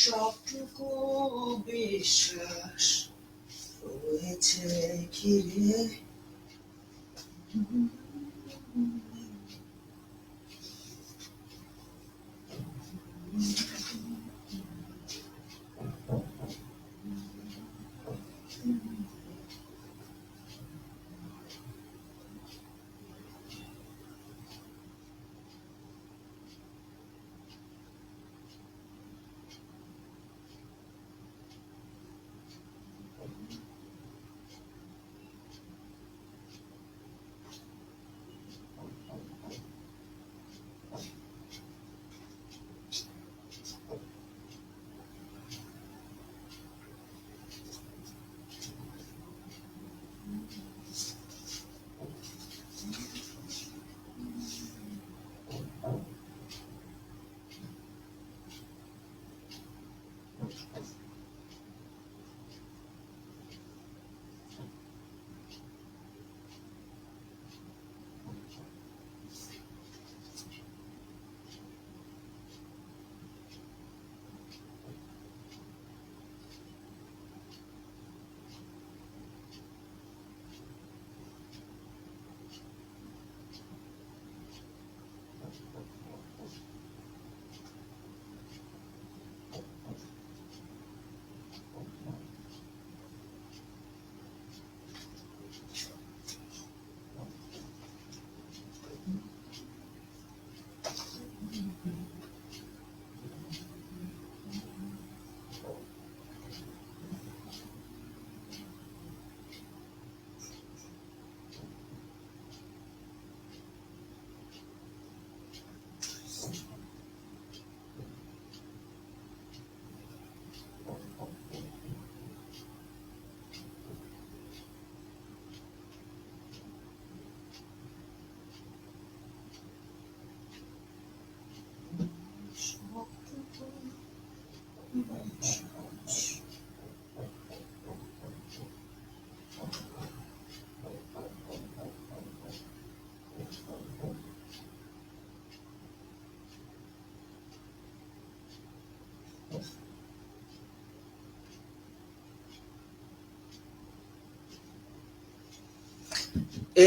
সবটুকু বিশ্বাস হয়েছে ঘিরে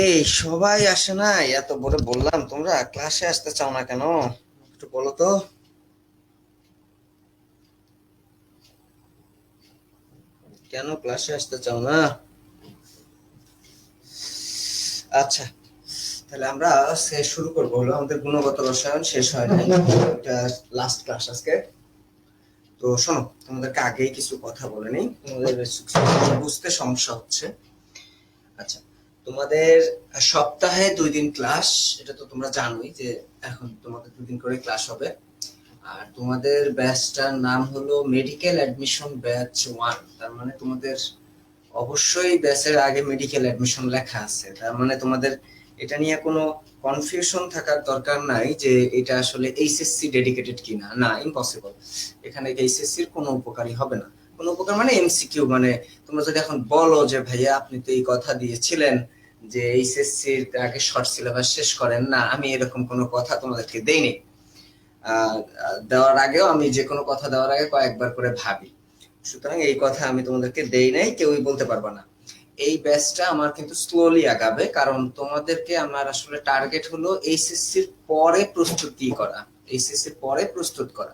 এই সবাই আসে না, এত বড় বললাম তোমরা ক্লাসে আসতে চাও না কেন? একটু বলো তো। কেন ক্লাসে আসতে চাও না? আচ্ছা, তাহলে আমরা শুরু করবো। হলো আমাদের গুণগত রসায়ন শেষ হয় নাই, এটা লাস্ট ক্লাস আজকে। তো শোনো, তোমাদেরকে আগেই কিছু কথা বলে নিই, তোমাদের বুঝতে সমস্যা হচ্ছে। আচ্ছা, তোমাদের সপ্তাহে 2 দিন ক্লাস, এটা তো তোমরা জানোই যে এখন তোমাদের 2 দিন করে ক্লাস হবে। আর তোমাদের ব্যাচটার নাম হলো মেডিকেল অ্যাডমিশন ব্যাচ 1। তার মানে তোমাদের অবশ্যই ব্যাচের আগে মেডিকেল অ্যাডমিশন লেখা আছে। তার মানে তোমাদের এটা নিয়ে কোনো কনফিউশন থাকার দরকার নাই যে এটা আসলে এইচএসসি ডেডিকেটেড কিনা। না, ইম্পসিবল। এখানে এইচএসসি এর কোনো উপকারী হবে না। কোনো উপকার মানে এমসিকিউ, মানে তোমরা যদি এখন বলো যে ভাইয়া আপনি তো এই কথা দিয়েছিলেন যে এইচএসসি এর আগে শর্ট সিলেবাস শেষ করেন, না আমি এরকম কোনো কথা তোমাদেরকে দেইনি। দেওয়ার আগেও আমি যে কোনো কথা দেওয়ার আগে কয়েকবার করে ভাবি। সুতরাং এই কথা আমি তোমাদেরকে দেই নাই, কেউই বলতে পারবে না। এই ব্যাচটা আমার কিন্তু স্লোলি আগাবে, কারণ তোমাদেরকে আমার আসলে টার্গেট হলো এইচএসসির পরে প্রস্তুতি করা, এইচএসসির পরে প্রস্তুত করা।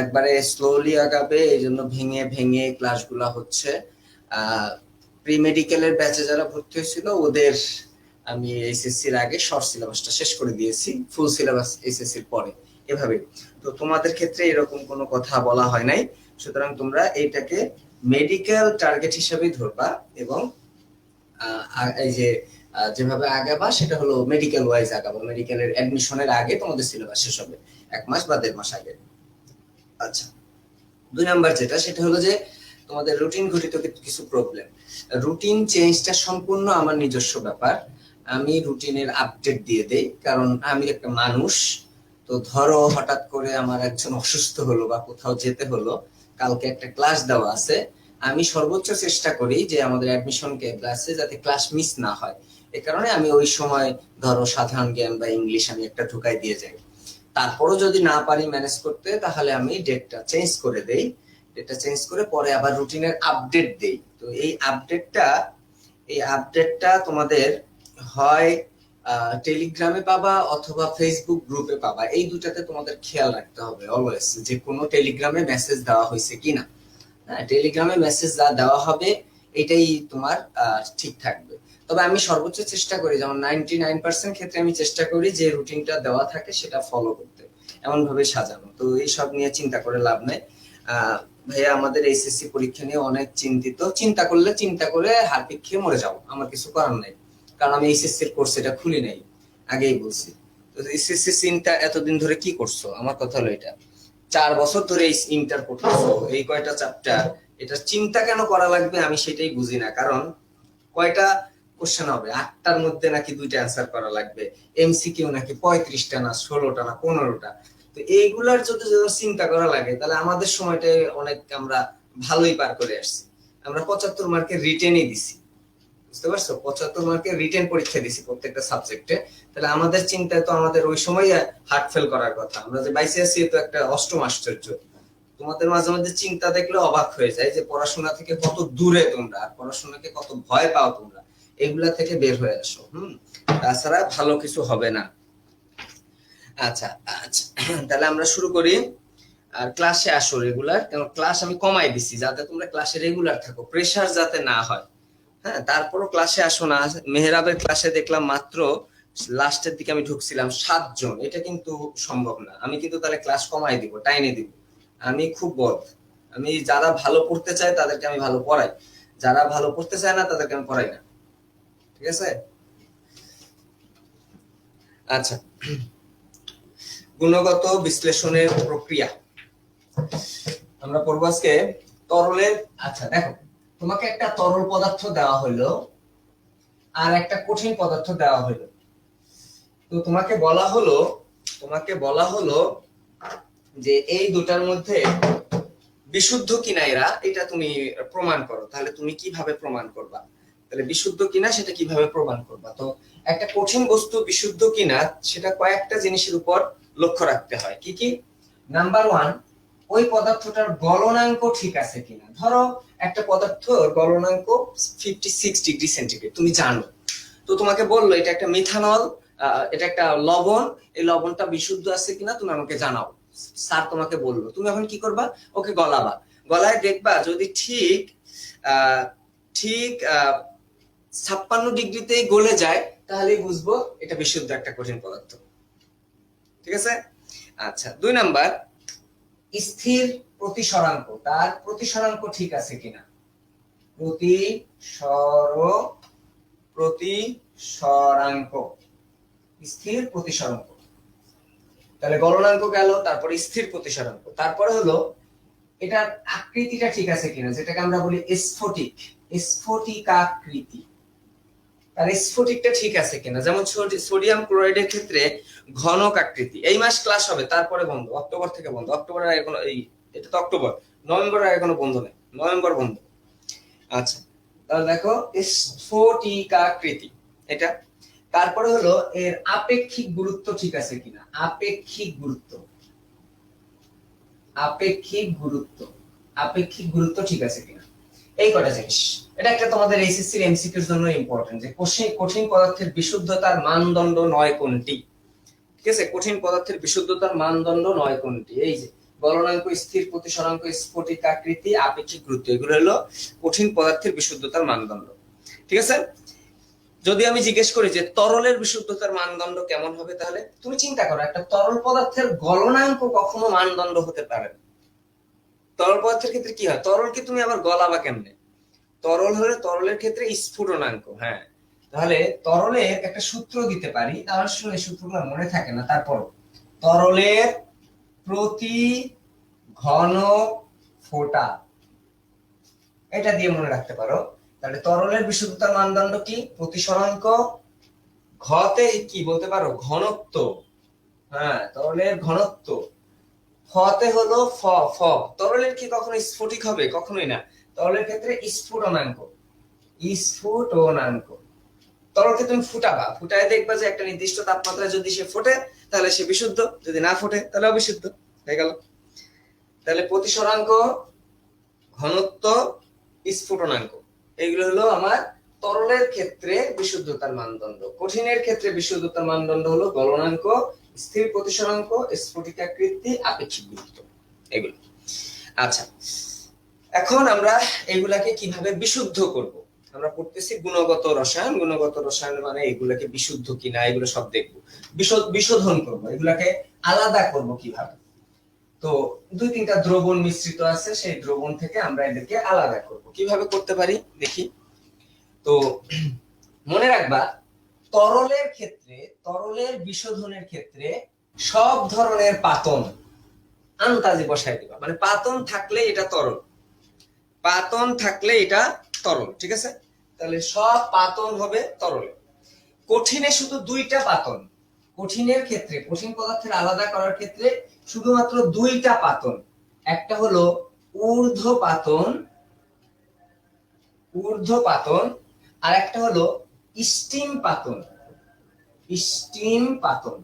একবারে স্লোলি আগাবে, এই জন্য ভেঙে ভেঙে ক্লাসগুলো হচ্ছে। প্রি মেডিকেলের ব্যাচে যারা ভর্তি হয়েছিল ওদের আমি এইচএসসির আগে শর্ট সিলেবাসটা শেষ করে দিয়েছি, ফুল সিলেবাস এইচএসসির পরে, এভাবে। তো তোমাদের ক্ষেত্রে এরকম কোনো কথা বলা হয় নাই। সুতরাং তোমরা এইটাকে মেডিকেল টার্গেট হিসেবেই ধরবা, এবং এই যে যেভাবে আগাবা সেটা হলো মেডিকেল ওয়াইজ আগাবা, মেডিকেলের অ্যাডমিশনের আগে তোমাদের সিলেবাস শেষ হবে, 1 মাস বা 1.5 মাস আগে। আচ্ছা, 2 নাম্বার যেটা সেটা হলো যে তোমাদের রুটিন ঘটিত কিছু প্রবলেম। রুটিন চেঞ্জটা সম্পূর্ণ আমার নিজস্ব ব্যাপার, আমি রুটিনের আপডেট দিয়ে দেই, কারণ আমি একটা মানুষ। তো ধরো হঠাৎ করে আমার একজন অসুস্থ হলো বা কোথাও যেতে হলো, কালকে একটা ক্লাস দেওয়া আছে, আমি সর্বোচ্চ চেষ্টা করি যে আমাদের অ্যাডমিশন ক্লাসে যাতে ক্লাস মিস না হয়। এ কারণে আমি ওই সময় ধরো সাধারণ জ্ঞান বা ইংলিশ আমি একটা ঢুকাই দিয়ে যাই। তারপরও যদি না পারি ম্যানেজ করতে, তাহলে আমি ডেটটা চেঞ্জ করে দেই, ডেটটা চেঞ্জ করে পরে আবার রুটিনের আপডেট দেই। তো এই আপডেটটা তোমাদের হয় টেলিগ্রামে পাবা অথবা ফেসবুক গ্রুপে পাবা, এই দুটাতে তোমাদের খেয়াল রাখতে হবে অলওয়েজ যে কোনো টেলিগ্রামে মেসেজ দেওয়া হয়েছে কিনা। হ্যাঁ, টেলিগ্রামে মেসেজ যা দেওয়া হবে এটাই তোমার ঠিক থাকবে। তবে আমি সর্বোচ্চ চেষ্টা করি, যেমন 99% ক্ষেত্রে আমি চেষ্টা করি যে রুটিনটা দেওয়া থাকে সেটা ফলো করতে, এমন ভাবে সাজানো। তো এইসব নিয়ে চিন্তা করে লাভ নাই। ভাইয়া আমাদের এইচএসসি পরীক্ষা নিয়ে অনেক চিন্তিত, চিন্তা করে হারপিক খেয়ে মরে যাবো, আমার কিছু করার নাই, কারণ আমি এইচএসসি এর কোর্স এটা খুলি নাই, আগেই বলছি। তো এইচএসসি চিন্তা এতদিন ধরে কি করছো, আমার কথা হলো এটা 4 বছর ধরে এই ইন্টার করতেছো, এই কয়টা চ্যাপ্টার, এটা চিন্তা কেন করা লাগবে আমি সেটাই বুঝি না। কারণ কয়টা কোশ্চেন হবে, 8টার মধ্যে নাকি 2টা অ্যান্সার করা লাগবে, এমসিকিউ নাকি 35টা না 16টা না 15টা। তো এইগুলার যদি চিন্তা করা লাগে, তাহলে আমাদের সময়টা অনেক আমরা ভালোই পার করে আসছি। আমরা 75 মার্কের রিটেনই দিছি, বুঝতে পারছো, 75 মার্কের রিটেন পরীক্ষা দিছি প্রত্যেকটা সাবজেক্টে। তাহলে আমাদের চিন্তায় তো আমাদের ওই সময় হার্ট ফেল করার কথা, আমরা যে বাইসে আছি তো একটা অষ্টম আশ্চর্য। তোমাদের মাঝে মাঝে চিন্তা দেখলে অবাক হয়ে যায় যে পড়াশোনা থেকে কত দূরে তোমরা, আর পড়াশোনাকে কত ভয় পাও তোমরা, এগুলা থেকে বের হয়ে আসো। তাছাড়া ভালো কিছু হবে না। আচ্ছা আচ্ছা, তাহলে আমরা শুরু করি। আর ক্লাসে আসো রেগুলার, কারণ ক্লাস আমি কমাই দিছি যাতে তোমরা ক্লাসে রেগুলার থাকো, প্রেসার যাতে না হয়। হ্যাঁ, তারপরও ক্লাসে আসো না। মেহরাবের ক্লাসে দেখলাম মাত্র লাস্টের দিকে আমি ঢুকছিলাম 7 জন, এটা কিন্তু সম্ভব না। আমি কিন্তু তাহলে ক্লাস কমাই দিব, টাইনে দিব। আমি খুব বদ, আমি যারা ভালো পড়তে চায় তাদেরকে আমি ভালো পড়াই, যারা ভালো পড়তে চায় না তাদেরকে আমি পড়াই না, ঠিক আছে? আচ্ছা, গুণগত বিশ্লেষণের প্রক্রিয়া আমরা পড়বো আজকে। তরলের, আচ্ছা দেখো, তোমাকে একটা তরল পদার্থ দেওয়া হলো আর একটা কঠিন পদার্থ দেওয়া হলো। তো তোমাকে বলা হলো যে এই দুটার মধ্যে বিশুদ্ধ কিনা এরা, এটা তুমি প্রমাণ করো। তাহলে তুমি কিভাবে প্রমাণ করবা, তাহলে বিশুদ্ধ কিনা সেটা কিভাবে প্রমাণ করবা? তো একটা কঠিন বস্তু বিশুদ্ধ কিনা সেটা কয়েকটা জিনিসের উপর লক্ষ্য রাখতে হয়। কি কি? নাম্বার 1, ওই পদার্থটার গলনাঙ্ক ঠিক আছে কিনা। ধরো একটা পদার্থর গলনাঙ্ক 56 ডিগ্রি সেন্টিগ্রেড, তুমি জানো, তো তোমাকে বললো এটা একটা মিথানল, এটা একটা লবণ, এই লবণটা বিশুদ্ধ আছে কিনা তুমি আমাকে জানাও। স্যার তোমাকে বললো, তুমি এখন কি করবা? ওকে গলাবা, গলায় দেখবা যদি ঠিক আহ ঠিক 56 ডিগ্রিতেই গলে যায়, তাহলেই বুঝবো এটা বিশুদ্ধ একটা কঠিন পদার্থ, ঠিক আছে? আচ্ছা, 2 নাম্বার, স্থির প্রতিসরাঙ্ক, তার প্রতিসরাঙ্ক ঠিক আছে কিনা। প্রতিসরাঙ্ক, স্থির প্রতিসরাঙ্ক, তাহলে গলনাঙ্ক গেল, তারপরে স্থির প্রতিসরাঙ্ক, তারপরে হলো এটার আকৃতিটা ঠিক আছে কিনা, যেটাকে আমরা বলি স্ফটিক, স্ফটিকাকৃতি। তার স্ফটিকটা ঠিক আছে কিনা, যেমন সোডিয়াম ক্লোরাইডের ক্ষেত্রে ঘনক আকৃতি। এই মাস ক্লাস হবে, তারপরে বন্ধ, অক্টোবর থেকে বন্ধ, অক্টোবরের আগে কোনো এটা তো অক্টোবর, নভেম্বরের আগে কোনো বন্ধ নেই, নভেম্বর বন্ধ। আচ্ছা, তাহলে দেখো স্ফটিকাকৃতি এটা। তারপরে হলো এর আপেক্ষিক গুরুত্ব ঠিক আছে কিনা, আপেক্ষিক গুরুত্ব, আপেক্ষিক গুরুত্ব ঠিক আছে কিনা। এই কটা জিনিস, এটা একটা তোমাদের এইচএসসি এর এমসিকিউর জন্য ইম্পর্টেন্ট, যে কঠিন পদার্থের বিশুদ্ধতার মানদণ্ড 9 কোনটি। ঠিক আছে, কঠিন পদার্থের বিশুদ্ধতার মানদণ্ড 9 কোনটি? এই যে গলনাঙ্ক, স্থির প্রতিসরাঙ্ক, স্ফটিকাকৃতি, আপেক্ষিক গুরুত্ব, এগুলো হলো কঠিন পদার্থের বিশুদ্ধতার মানদণ্ড, ঠিক আছে? যদি আমি জিজ্ঞেস করি যে তরলের বিশুদ্ধতার মানদণ্ড কেমন হবে, তাহলে তুমি চিন্তা করো, একটা তরল পদার্থের গলনাঙ্ক কখনো মানদণ্ড হতে পারে না। তরল পদার্থের ক্ষেত্রে কি হয়, তরলকে তুমি আবার গলাবা কেমনে? তরল হলে তরলের ক্ষেত্রে স্ফুটনাঙ্ক, হ্যাঁ, তাহলে তরলের একটা সূত্র দিতে পারি, তাহলে আসলে সূত্রগুলো মনে থাকে না, তারপর তরলের প্রতি ঘন ফোঁটা, এটা দিয়ে মনে রাখতে পারো। তাহলে তরলের বিশুদ্ধতার মানদণ্ড কি? প্রতিসরাঙ্ক, ঘতে কি বলতে পারো? ঘনত্ব। হ্যাঁ, তরলের ঘনত্ব। ফতে হলো ফ ফ তরলের কি কখনো স্ফটিক হবে? কখনোই না। তরলের ক্ষেত্রে স্ফুটনাঙ্ক, স্ফুটনাঙ্ক। তরলকে তুমি ফুটাবা, ফুটায় দেখবা যে একটা নির্দিষ্ট তাপমাত্রায় যদি সে ফোটে তাহলে সে বিশুদ্ধ, যদি না ফোটে তাহলে অবিশুদ্ধ হয়ে গেল। তাহলে প্রতিসরাঙ্ক, ঘনত্ব, স্ফুটনাঙ্ক, এগুলো হলো আমার তরলের ক্ষেত্রে বিশুদ্ধতার মানদণ্ড। কঠিনের ক্ষেত্রে বিশুদ্ধতার মানদণ্ড হলো গলনাঙ্ক, স্থির প্রতিসরাঙ্ক, স্ফটিকাকৃতি, আপেক্ষিক গুরুত্ব, এগুলো। আচ্ছা, এখন আমরা এগুলাকে কিভাবে বিশুদ্ধ করব? আমরা পড়তেছি গুণগত রসায়ন। গুণগত রসায়ন মানে এগুলাকে বিশুদ্ধ কিনা এগুলো সব দেখবো, বিশোধন করব, এগুলাকে আলাদা করব কিভাবে। তো দুই তিনটা দ্রবণ মিশ্রিত আছে, সেই দ্রবণ থেকে আমরা এদেরকে আলাদা করব। কিভাবে করতে পারি দেখি। তো মনে রাখবা, তরলের ক্ষেত্রে, তরলের বিশোধনের ক্ষেত্রে সব ধরনের পাতন আন্দাজে বসায় দিবা। মানে পাতন থাকলে এটা তরল, পাতন থাকলে এটা তরল, ঠিক আছে? তাহলে সব পাতন হবে তরলে। কঠিনে শুধু দুইটা পাতন। কঠিনের ক্ষেত্রে, কঠিন পদার্থের আলাদা করার ক্ষেত্রে শুধুমাত্র দুইটা পাতন। একটা হলো ঊর্ধ্বপাতন, ঊর্ধ্বপাতন, আর একটা হলো স্টিম পাতন, স্টিম পাতন।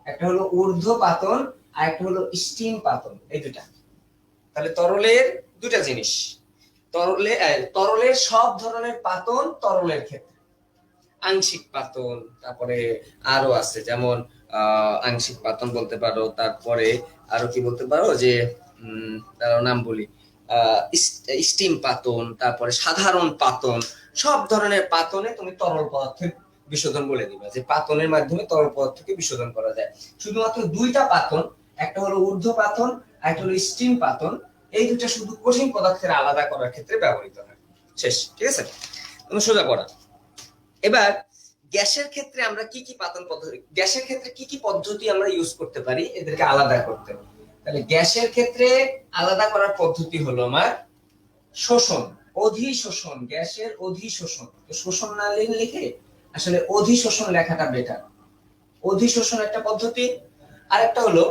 একটা হলো ঊর্ধ্বপাতন আর একটা হলো স্টিম পাতন, এই দুটা। তাহলে তরলের দুটা জিনিস। তরলের সব ধরনের পাতন তরলের ক্ষেত্রে, আংশিক পাতন, তারপরে আরো আছে, যেমন আংশিক পাতন বলতে পারো, তারপরে আরো কি বলতে পারো যে তার নাম বলি, স্টিম পাতন, তারপরে সাধারণ পাতন। সব ধরনের পাতনে তুমি তরল পদার্থের বিশোধন বলে দিবা, যে পাতনের মাধ্যমে তরল পদার্থকে বিশোধন করা যায়। শুধুমাত্র দুইটা পাতন, একটা হলো ঊর্ধ্বপাতন আর একটা হলো স্টিম পাতন, এই দুটো শুধু কঠিন পদার্থের আলাদা করার ক্ষেত্রে ব্যবহৃত হয়। শেষ, ঠিক আছে? তুমি সোজা পড়া। এবার গ্যাসের ক্ষেত্রে আমরা কি কি পাতন পদ্ধতি, গ্যাসের ক্ষেত্রে কি কি পদ্ধতি আমরা ইউজ করতে পারি এদেরকে আলাদা করতে? তাহলে গ্যাসের ক্ষেত্রে আলাদা করার পদ্ধতি হলো আমার শোষণ, অধিশোষণ। গ্যাসের অধিশোষণ, শোষণ না লিখে আসলে অধিশোষণ লেখাটা বেটার। অধিশোষণ একটা পদ্ধতি। আর একটা হলো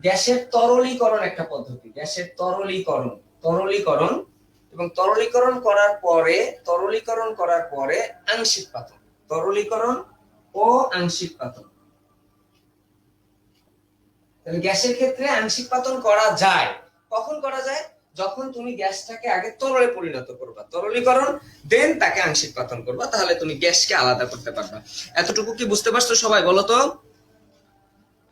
গ্যাসের তরলীকরণ, একটা পদ্ধতি। গ্যাসের তরলীকরণ, তরলীকরণ, এবং তরলীকরণ করার পরে, তরলীকরণ করার পরে আংশিক পাতন, তরলীকরণ ও আংশিক পাতন। তাহলে গ্যাসের ক্ষেত্রে আংশিক পাতন করা যায়। কখন করা যায়? যখন তুমি গ্যাসটাকে আগে তরলে পরিণত করবা, তরলীকরণ, দেন তাকে আংশিক পাতন করবা, তাহলে তুমি গ্যাসকে আলাদা করতে পারবা। এতটুকু কি বুঝতে পারছো সবাই? বলো তো,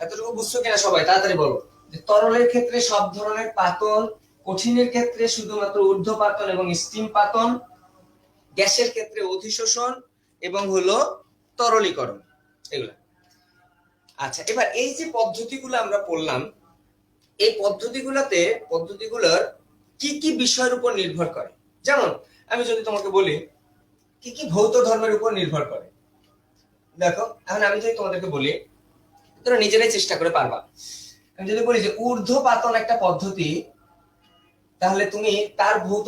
এতটুকু বুঝছো কিনা সবাই? তাড়াতাড়ি বলো। যে তরলের ক্ষেত্রে সব ধরনের পাতন, কঠিনের ক্ষেত্রে শুধুমাত্র ঊর্ধ্বপাতন এবং স্টিম পাতন, গ্যাসের ক্ষেত্রে অধিশোষণ এবং হলো তরলীকরণ, এগুলো। আচ্ছা, এবার এই যে পদ্ধতিগুলো আমরা পড়লাম, এই পদ্ধতিগুলোর কি কি বিষয়ের উপর নির্ভর করে? যেমন আমি যদি তোমাকে বলি কি কি ভৌত ধর্মের উপর নির্ভর করে, দেখো এখন আমি যদি তোমাদেরকে বলি, তোমরা নিজেরাই চেষ্টা করে পারবা। আমি যদি বলি যে ঊর্ধ্বপাতন একটা পদ্ধতি, তাহলে তুমি তার ভৌত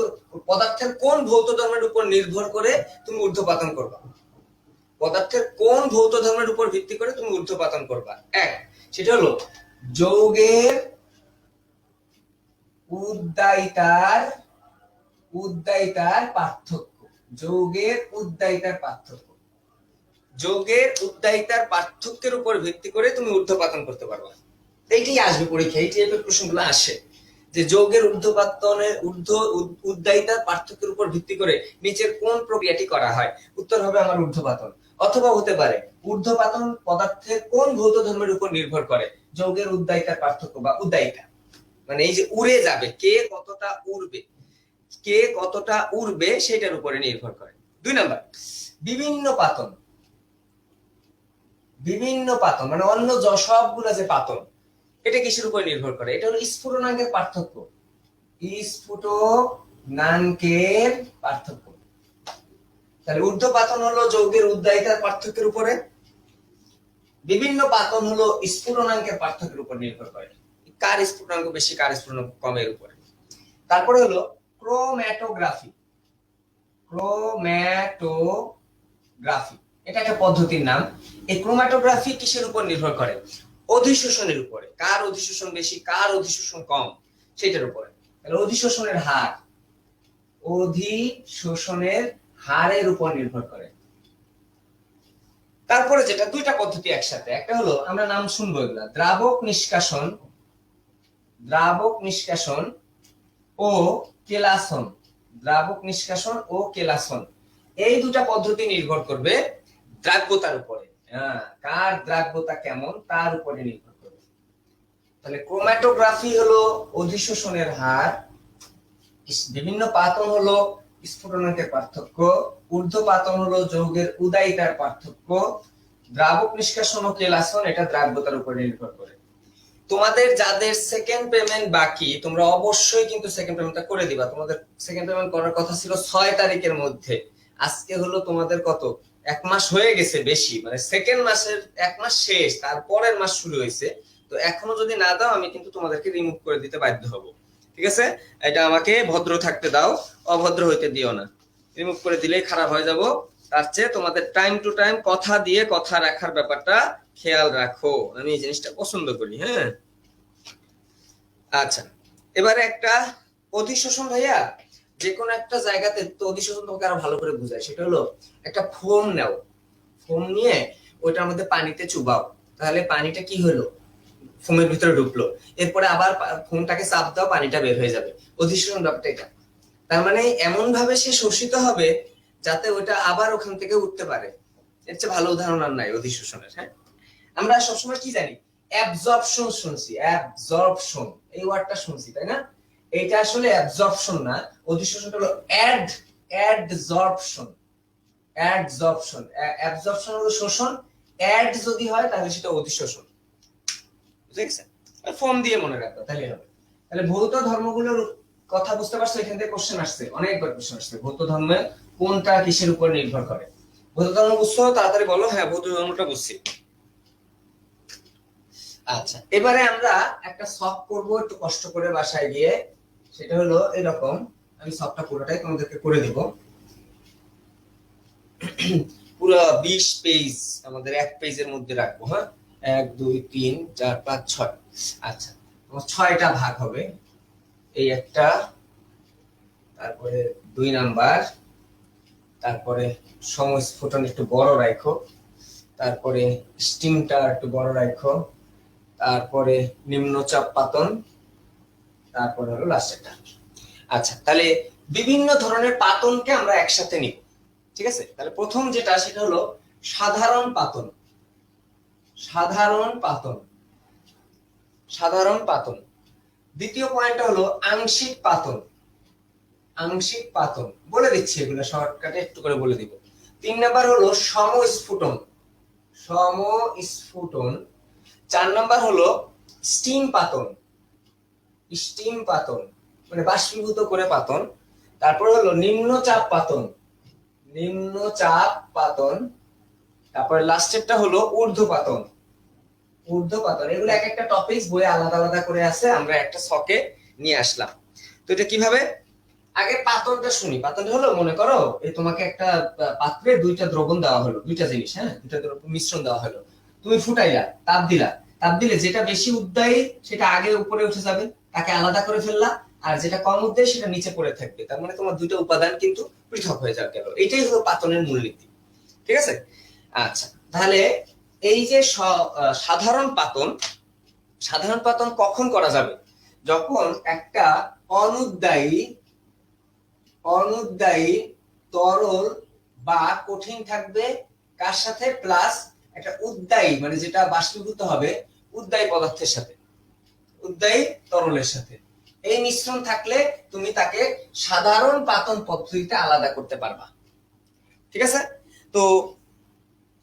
পদার্থের কোন ভৌত ধর্মের উপর নির্ভর করে তুমি ঊর্ধ্বপাতন করবা? পদার্থের কোন ভৌত ধর্মের উপর ভিত্তি করে তুমি ঊর্ধ্বপাতন করবা? এক, সেটা হলো যৌগের উদ্দায়িতার, উদ্দায়িতার পার্থক্য, যৌগের উদ্দায়িতার পার্থক্য। যৌগের উদ্দায়িতার পার্থক্যের উপর ভিত্তি করে তুমি ঊর্ধ্বপাতন করতে পারবা। এইটাই আসবে পরীক্ষায়, এই টাইপের প্রশ্নগুলো আসে, যে যৌগের ঊর্ধ্বপাতনের উদ্দায়িতার পার্থক্যের উপর ভিত্তি করে নিচের কোন প্রক্রিয়াটি করা হয়? উত্তর হবে আমার ঊর্ধ্বপাতন। অথবা হতে পারে ঊর্ধ্বপাতন পদার্থের কোন ভৌত ধর্মের উপর নির্ভর করে? যৌগের উদ্দায়িতার পার্থক্য বা উদ্দায়িতা, মানে এই যে উড়ে যাবে, কে কতটা উড়বে, কে কতটা উড়বে সেটার উপরে নির্ভর করে। দুই নাম্বার, বিভিন্ন পাতন। বিভিন্ন পাতন মানে অন্য সবগুলো যে পাতন, এটা কিসের উপর নির্ভর করে? এটা হলো স্ফুটনাঙ্কের পার্থক্য, স্ফুটনাঙ্কের পার্থক্য। তাহলে ঊর্ধ্বপাতন হলো যৌগের উদ্দায়িতার পার্থক্যের উপরে, বিভিন্ন পাতন হলো স্ফুটনাঙ্কের পার্থক্যের উপর নির্ভর করে, কার স্ফুটনাঙ্ক বেশি কার স্ফুটনাঙ্ক কমের উপরে। তারপরে হলো ক্রোম্যাটোগ্রাফি। ক্রোম্যাটোগ্রাফি এটা একটা পদ্ধতির নাম। এই ক্রোম্যাটোগ্রাফি কিসের উপর নির্ভর করে? অধিশোষণের উপরে, কার অধিশোষণ বেশি কার অধিশোষণ কম সেটার উপরে। তাহলে অধিশোষণের হারের উপর নির্ভর করে। তারপরে যেটা দুইটা পদ্ধতি একসাথে, একটা হলো আমরা নাম শুনবো এগুলা, দ্রাবক নিষ্কাশন ও কেলাসন। দ্রাবক নিষ্কাশন ও কেলাসন এই দুটা পদ্ধতি নির্ভর করবে দ্রাব্যতার উপরে। কার দ্রাব্যতা কেমন তার উপরে নির্ভর করবে। তাহলে ক্রোম্যাটোগ্রাফি হলো অধিশোষণের হার, বিভিন্ন পাতন হলো স্ফুটনাঙ্কের পার্থক্য, ঊর্ধ্বপাতন হলো যৌগের উদায়িতার পার্থক্য, দ্রাবক নিষ্কাশন ও কেলাসন এটা দ্রাব্যতার উপর নির্ভর করে। তোমাদের যাদের সেকেন্ড পেমেন্ট বাকি তোমরা অবশ্যই কিন্তু সেকেন্ড পেমেন্টটা করে দিবা। তোমাদের সেকেন্ড পেমেন্ট করার কথা ছিল 6 তারিখের মধ্যে, আজকে হলো তোমাদের কত, 1 মাস হয়ে গেছে বেশি, মানে সেকেন্ড মাসের 1 মাস শেষ, তারপরের মাস শুরু হয়েছে। তো এখনো যদি না দাও আমি কিন্তু তোমাদেরকে রিমুভ করে দিতে বাধ্য হব, ঠিক আছে? এটা আমাকে ভদ্র থাকতে দাও, অভদ্র হইতে দিও না। রিমুভ করে দিলেই খারাপ হয়ে যাব। তার চেয়ে তোমাদের টাইম টু টাইম কথা দিয়ে কথা রাখার ব্যাপারটা খেয়াল রাখো, আমি এই জিনিসটা পছন্দ করি। হ্যাঁ, আচ্ছা, এবারে একটা অধিশোষণ ভাইয়া, যে কোনো একটা জায়গাতে তো অধিশোষণ তোমাকে আরো ভালো করে বুঝায়। সেটা হলো একটা ফোম নাও, ফোম নিয়ে ওইটার মধ্যে পানিতে চুবাও, তাহলে পানিটা কি হলো, ফোমের ভিতরে ঢুকলো, এরপরে আবার ফোমটাকে চাপ দাও, পানিটা বের হয়ে যাবে। অধিশোষণ ব্যাপারটা এটা। তার মানে এমন ভাবে সে শোষিত হবে যাতে ওইটা আবার ওখান থেকে উঠতে পারে। এর চেয়ে ভালো উদাহরণ আর নাই অধিশোষণের। হ্যাঁ, আমরা সবসময় কি জানি, অ্যাবজর্পশন শুনছি, অ্যাবজর্পশন এই ওয়ার্ডটা শুনছি, তাই না? এটা আসলে অ্যাবজর্পশন না, অধিশোষণটা হলো অ্যাডজর্পশন। অ্যাবজর্পশন হলো শোষণ, অ্যাড যদি হয় তাহলে সেটা অধিশোষণ। বুঝে গেছে? ফর্ম দিয়ে মনে রাখবে তাহলে হবে। তাহলে ভৌত ধর্মগুলোর কথা বুঝতে পারছো? এখান থেকে কোশ্চেন আসছে, অনেকবার কোশ্চেন আসছে, ভৌত ধর্মে কোনটা কিসের উপর নির্ভর করে। ভৌত ধর্ম বুঝছো? তাড়াতাড়ি বলো। হ্যাঁ, ভৌত ধর্মটা বুঝছি। আচ্ছা, এবারে আমরা একটা সলভ করব একটু কষ্ট করে বাসায় গিয়ে। সেটা হলো এরকম, আমি সলভটা পুরোটাই তোমাদেরকে করে দেব। পুরো 20 পেজ আমাদের এক পেজের মধ্যে রাখবো। হ্যাঁ, 1 2 3 4 5 6। আচ্ছা, তোমার 6টা ভাগ হবে। এই একটা, তারপরে 2 নাম্বার, তারপরে সমস্ফুটন একটু বড় রাখো, তারপরে স্টিমটা একটু বড় রাখো, তারপরে নিম্নচাপ পাতন, তারপরে হলো লাস্টেরটা। আচ্ছা, তাহলে বিভিন্ন ধরনের পাতনকে আমরা একসাথে নিব, ঠিক আছে? তাহলে প্রথম যেটা সেটা হলো সাধারণ পাতন। সাধারণ পাতন। দ্বিতীয় পয়েন্টটা হলো আংশিক পাতন। বলে দিচ্ছি এগুলো শর্টকাটে একটু করে বলে দিব। 3 নাম্বার হলো সমস্ফুটন। 4 নাম্বার হলো স্টিম পাতন, মানে বাষ্পীভূত করে পাতন। তারপর হলো নিম্নচাপ পাতন। তারপর লাস্টেরটা হলো ঊর্ধ্বপাতন। এগুলো এক একটা টপিক বইয়ে আলাদা আলাদা করে আছে, আমরা একটা ছকে নিয়ে আসলাম। তো এটা কিভাবে, আগে পাতনটা শুনি। পাতনটা হলো, মনে করো এই তোমাকে একটা পাত্রে 2টা দ্রবণ দেওয়া হলো, 2টা জিনিস, হ্যাঁ, 2টা মিশ্রণ দেওয়া হলো। তুমি ফুটাইলা, তাপ দিলে যেটা বেশি উদ্দায়ী সেটা আগে উপরে উঠে যাবে, তাকে আলাদা করে ফেললা, আর যেটা কম উদ্দায়ী সেটা নিচে পড়ে থাকবে। তার মানে তোমার 2টা উপাদান কিন্তু পৃথক হয়ে যাবে। এটাই হলো পাতনের মূলনীতি, ঠিক আছে? আচ্ছা, তাহলে এই যে সাধারণ পাতন কখন করা যাবে? যখন একটা অনুদ্দায়ী তরল বা কঠিন থাকবে, কার সাথে, প্লাস একটা উদ্দায়ী, মানে যেটা বাষ্পীভূত হবে উদ্দায়ী পদার্থের সাথে, উদ্দায়ী তরলের সাথে। এই মিশ্রণ থাকলে তুমি তাকে সাধারণ পাতন পদ্ধতিতে আলাদা করতে পারবা, ঠিক আছে? তো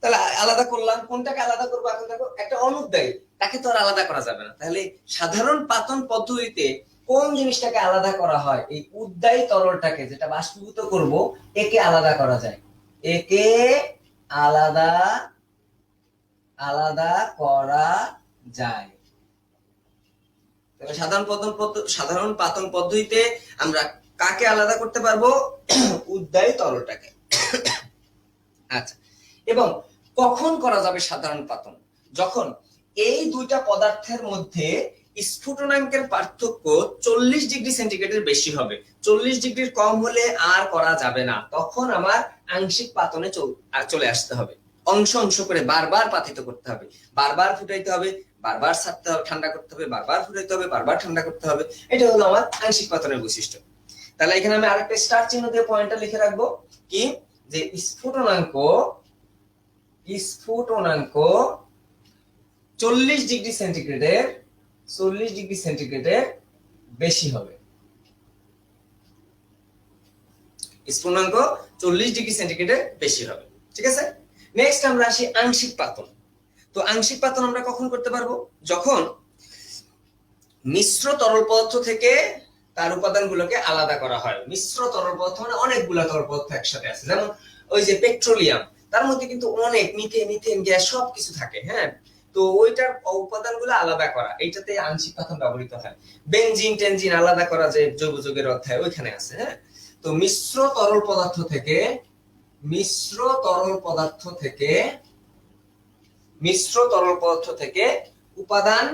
তাহলে আলাদা করলাম, কোনটাকে আলাদা করবো? এখন দেখো, একটা অনুদ্দায়ী, তাকে তো আর আলাদা করা যাবে না। তাহলে সাধারণ পাতন পদ্ধতিতে কোন জিনিসটাকে আলাদা করা হয়? এই উদ্দায়ী তরলটাকে, যেটা বাষ্পীভূত করব, একে আলাদা করা যায়। একে আলাদা আলাদা করা যায়। সাধারণ পাতন পদ্ধতিতে আমরা কাকে আলাদা করতে পারবো? উদ্বায়ী তরলটাকে। আচ্ছা, এবং কখন করা যাবে সাধারণ পাতন? যখন এই দুইটা পদার্থের মধ্যে স্ফুটনাঙ্কের পার্থক্য 40 ডিগ্রি সেন্টিগ্রেডের বেশি হবে। 40 ডিগ্রির কম হলে আর করা যাবে না, তখন আমার আংশিক পাতনে চলে আসতে হবে। অংশ অংশ করে বারবার পাতিত করতে হবে, বারবার ফুটাইতে হবে, বারবার ছাড়তে হবে, ঠান্ডা করতে হবে, বারবার ফুটাইতে হবে, বারবার ঠান্ডা করতে হবে। এটা হলো আমার আংশিক পাতনের বৈশিষ্ট্য। তাহলে এখানে আমি আরেকটা স্টার চিহ্ন দিয়ে পয়েন্টটা লিখে রাখবো কি, যে স্ফুটনাঙ্ক 40 ডিগ্রি সেন্টিগ্রেডের বেশি হবে। স্ফুটনাঙ্ক 40 ডিগ্রি সেন্টিগ্রেডের বেশি হবে। ঠিক আছে, নেক্সট আমরা আসি আংশিক পাতন। তো আংশিক পাতন আমরা কখন করতে পারবো? যখন মিশ্র তরল পদার্থ থেকে তার উপাদানগুলোকে আলাদা করা হয়। মিশ্র তরল পদার্থ মানে অনেকগুলা তরল পদার্থ একসাথে আছে, যেমন ওই যে পেট্রোলিয়াম, তার মধ্যে কিন্তু অনেক মিথেন গ্যাস সবকিছু থাকে। হ্যাঁ, তো ওইটার উপাদানগুলো আলাদা করা, এইটাতে আংশিক পাতন ব্যবহৃত হয়। বেনজিন টেনজিন আলাদা করা, যে জৈব যৌগের অধ্যায় ওইখানে আছে। হ্যাঁ, তো মিশ্র তরল পদার্থ থেকে উপাদান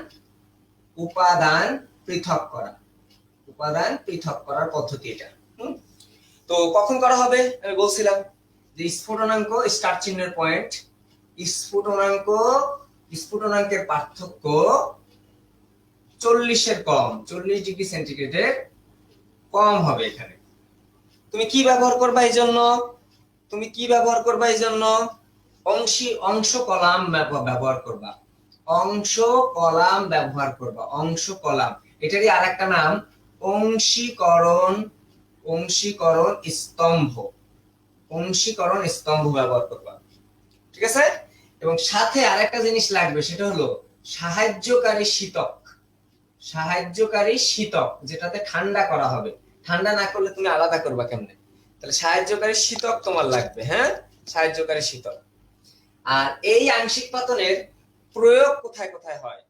পৃথক করার পদ্ধতি এটা। তো কখন করা হবে? আমি বলছিলাম যে স্ফুটনাঙ্ক, স্টার চিহ্নের পয়েন্ট, স্ফুটনাঙ্কের পার্থক্য 40 কম, 40 ডিগ্রি সেন্টিগ্রেডের কম হবে। এখানে তুমি কি ব্যবহার করবা এই জন্য? অংশ কলাম ব্যবহার করবা। অংশ কলাম, এটারই আরেকটা নাম অংশীকরণ স্তম্ভ ব্যবহার করবা। ঠিক আছে, এবং সাথে আরেকটা জিনিস লাগবে, সেটা হলো সাহায্যকারী শীতক, যেটাতে ঠান্ডা করা হবে। ঠান্ডা না করলে তুমি আলাদা করবা কেমনে? তাহলে সাহায্যকারী শীতক তোমার লাগবে। হ্যাঁ, সাহায্যকারী শীতক। আর এই আংশিক পাতনের প্রয়োগ কোথায় কোথায় হয়?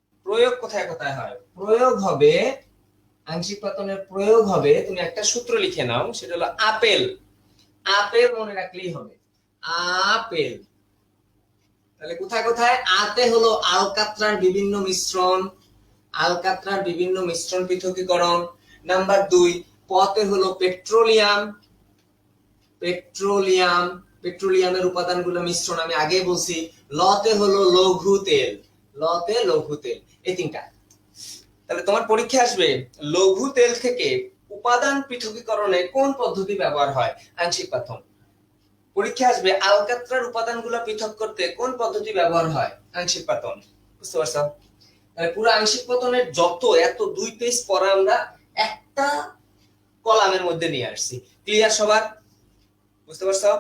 আংশিক পাতনের প্রয়োগ হবে, তুমি একটা সূত্র লিখে নাও, সেটা হলো আপেল মনে রাখলেই হবে, আপেল। তাহলে কোথায় কোথায়? আতে হলো আলকাত্রার বিভিন্ন মিশ্রণ পৃথকীকরণ। নাম্বার 2 পতে হলো পেট্রোলিয়ামের উপাদানগুলো মিশ্রণ, আমি আগে বলছি। লতে হলো লঘু তেল, এই তিনটা। তাহলে তোমার পরীক্ষা আসবে লঘু তেল থেকে উপাদান পৃথকীকরণে কোন পদ্ধতি ব্যবহার হয়? আংশিক পাতন। পরীক্ষা আসবে আলকাত্রার উপাদানগুলো পৃথক করতে কোন পদ্ধতি ব্যবহার হয়? আংশিক পাতন। বুঝতে পারছো? তাহলে পুরো আংশিক পাতনের এত 2 পেজ পড়া আমরা একটা কলামের মধ্যে নিয়ে আসছি। ক্লিয়ার সবার? বুঝতে পারছো?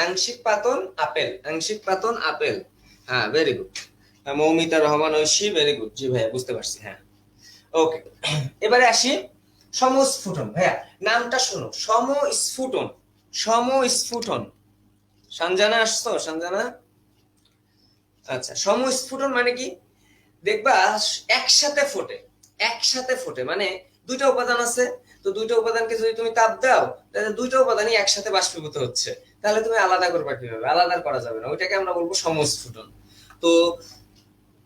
আংশিক পাতন আপেল। হ্যাঁ, very good. Moumita Rahman Oishi, very good. জি ভাইয়া, বুঝতে পারছি। হ্যাঁ, ওকে। এবারে আসি সমস্ফুটন। ভাইয়া নামটা শোনো, সমস্ফুটন। সঞ্জনা আসছো? সঞ্জনা, আচ্ছা। সমস্ফুটন মানে কি? দেখবা একসাথে ফোটে, মানে দুইটা উপাদান আছে, তো দুইটা উপাদানকে যদি তুমি তাপ দাও, তাহলে দুইটা উপাদানই একসাথে বাষ্পীভূত হচ্ছে। তাহলে তুমি আলাদা করবা কিভাবে? আলাদা করা যাবে না, ওইটাকে আমরা বলবো সমস্ফুটন। তো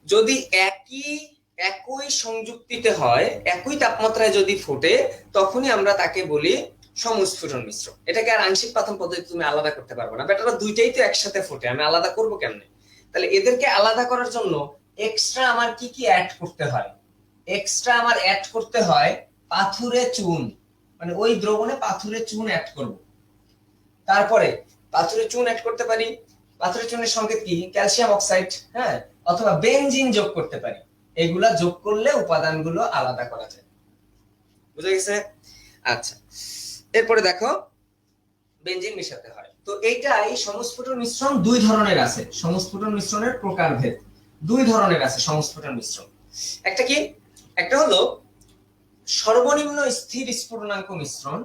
যদি একই সংযুক্তিতে হয়, একই তাপমাত্রায় যদি ফোটে, তখনই আমরা তাকে বলি সমস্ফুটন মিশ্র। এটাকে আর আংশিক পাতন পদ্ধতি তুমি আলাদা করতে পারবে না। বেটারা দুইটাই তো একসাথে ফোটে, আমি আলাদা করবো কেমনে? তাহলে এদেরকে আলাদা করার জন্য এক্সট্রা আমার কি অ্যাড করতে হয়? আমার অ্যাড করতে হয় পাথুরে চুন, মানে ওই দ্রবণে পাথুরে চুন অ্যাড করব। তারপরে পাথুরে চুন অ্যাড করতে পারি। পাথুরে চুনের সংকেত কি? Calcium oxide. হ্যাঁ, অথবা বেনজিন যোগ করতে পারি। এগুলা যোগ করলে উপাদানগুলো আলাদা করা যায়। বুঝা গেছে? আচ্ছা, এরপরে দেখো বেনজিন মিশাতে হয়। তো এইটাই সংস্ফুটন মিশ্রণ দুই ধরনের আছে, সংস্ফুটন মিশ্রণের প্রকারভেদ দুই ধরনের আছে সংস্ফুটন মিশ্রণ। একটা কি, একটা হলো সর্বনিম্ন স্থির স্ফুটনাঙ্ক মিশ্রণ,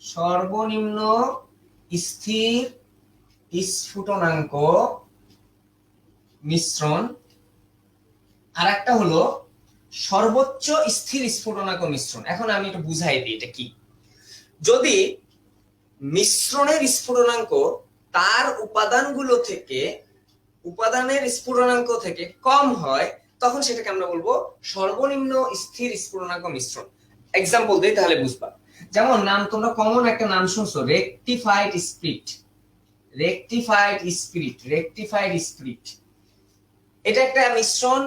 সর্বনিম্ন স্থির স্ফুটনাঙ্ক মিশ্রণ, আর একটা হলো সর্বোচ্চ স্থির স্ফুটনাঙ্ক মিশ্রণ। এখন আমি একটু বুঝাই দিই এটা কি। যদি মিশ্রণের স্ফুটনাঙ্ক তার উপাদানগুলো থেকে, উপাদানের স্ফুটনাঙ্ক থেকে কম হয়, তখন সেটাকে আমরা বলবো সর্বনিম্ন স্থির স্ফুটনাঙ্ক মিশ্রণ। এক্সাম্পল দেই তাহলে বুঝবা। যেমন নাম তোমরা কমন একটা নাম শুনছো, rectified spirit, rectified spirit, rectified spirit. এটা একটা মিশ্রণ,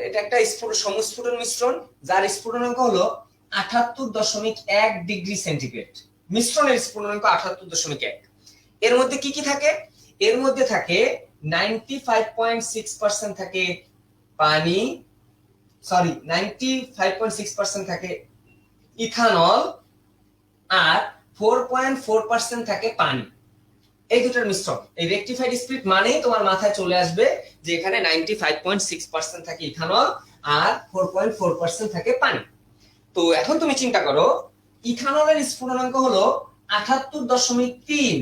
এটা একটা সমস্ফুটন মিশ্রণ যার স্ফুটনাঙ্ক হলো ৭৮.১ ডিগ্রি সেন্টিগ্রেড। মিশ্রণের স্ফুটনাঙ্ক ৭৮.১। এর মধ্যে কি কি থাকে? এর মধ্যে থাকে 95.6% থাকে পানি, সরি 95.6% থাকে ইথানল, আর 4.4% থাকে পানি। এই দুটোর মিশ্রণ, এই রেকটিফাইড স্পিরিট মানেই তোমার মাথায় চলে আসবে যে এখানে 95.6% থাকে ইথানল আর 4.4% থাকে পানি। তো এখন তুমি চিন্তা করো, ইথানলের স্ফুটনাঙ্ক হলো ৭৮.৩,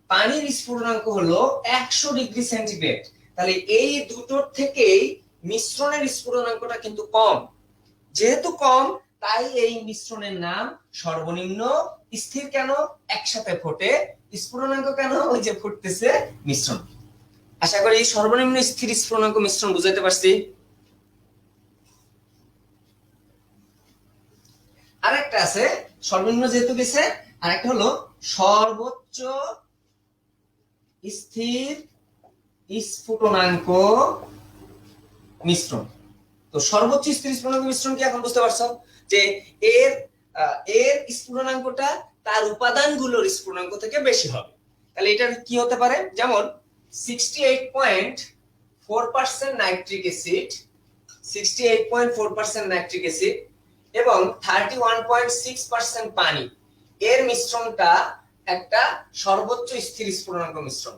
পানির স্ফুটনাঙ্ক হলো ১০০ ডিগ্রি সেন্টিগ্রেড। তাহলে এই দুটোর থেকেই মিশ্রণের স্ফুটনাঙ্কটা কিন্তু কম। যেহেতু কম, তাই এই মিশ্রণের নাম সর্বনিম্ন স্থির। কেন? একসাথে ফোটে, স্ফুটনাঙ্ক কেন? ওই যে ফুটতেছে মিশ্রণ। আশা করি এই সর্বনিম্ন স্থির স্ফুটনাঙ্ক মিশ্রণ বুঝাইতে পারছি। আরেকটা আছে সর্বনিম্ন যেহেতু গেছে, আরেকটা হলো সর্বোচ্চ স্থির স্ফুটনাঙ্ক মিশ্রণ। তো সর্বোচ্চ স্থির স্ফুটনাঙ্ক মিশ্রণ কি এখন বুঝতে পারছো? যে এর এর স্ফুটনাঙ্কটা তার উপাদানগুলোর স্ফুটনাঙ্ক থেকে বেশি হবে। তাহলে এটা কি হতে পারে? যেমন 68.4% নাইট্রিক অ্যাসিড, 68.4% নাইট্রিক অ্যাসিড এবং 31.6% পানি, এর মিশ্রণটা একটা সর্বোচ্চ স্থির স্ফুটনাঙ্ক মিশ্রণ।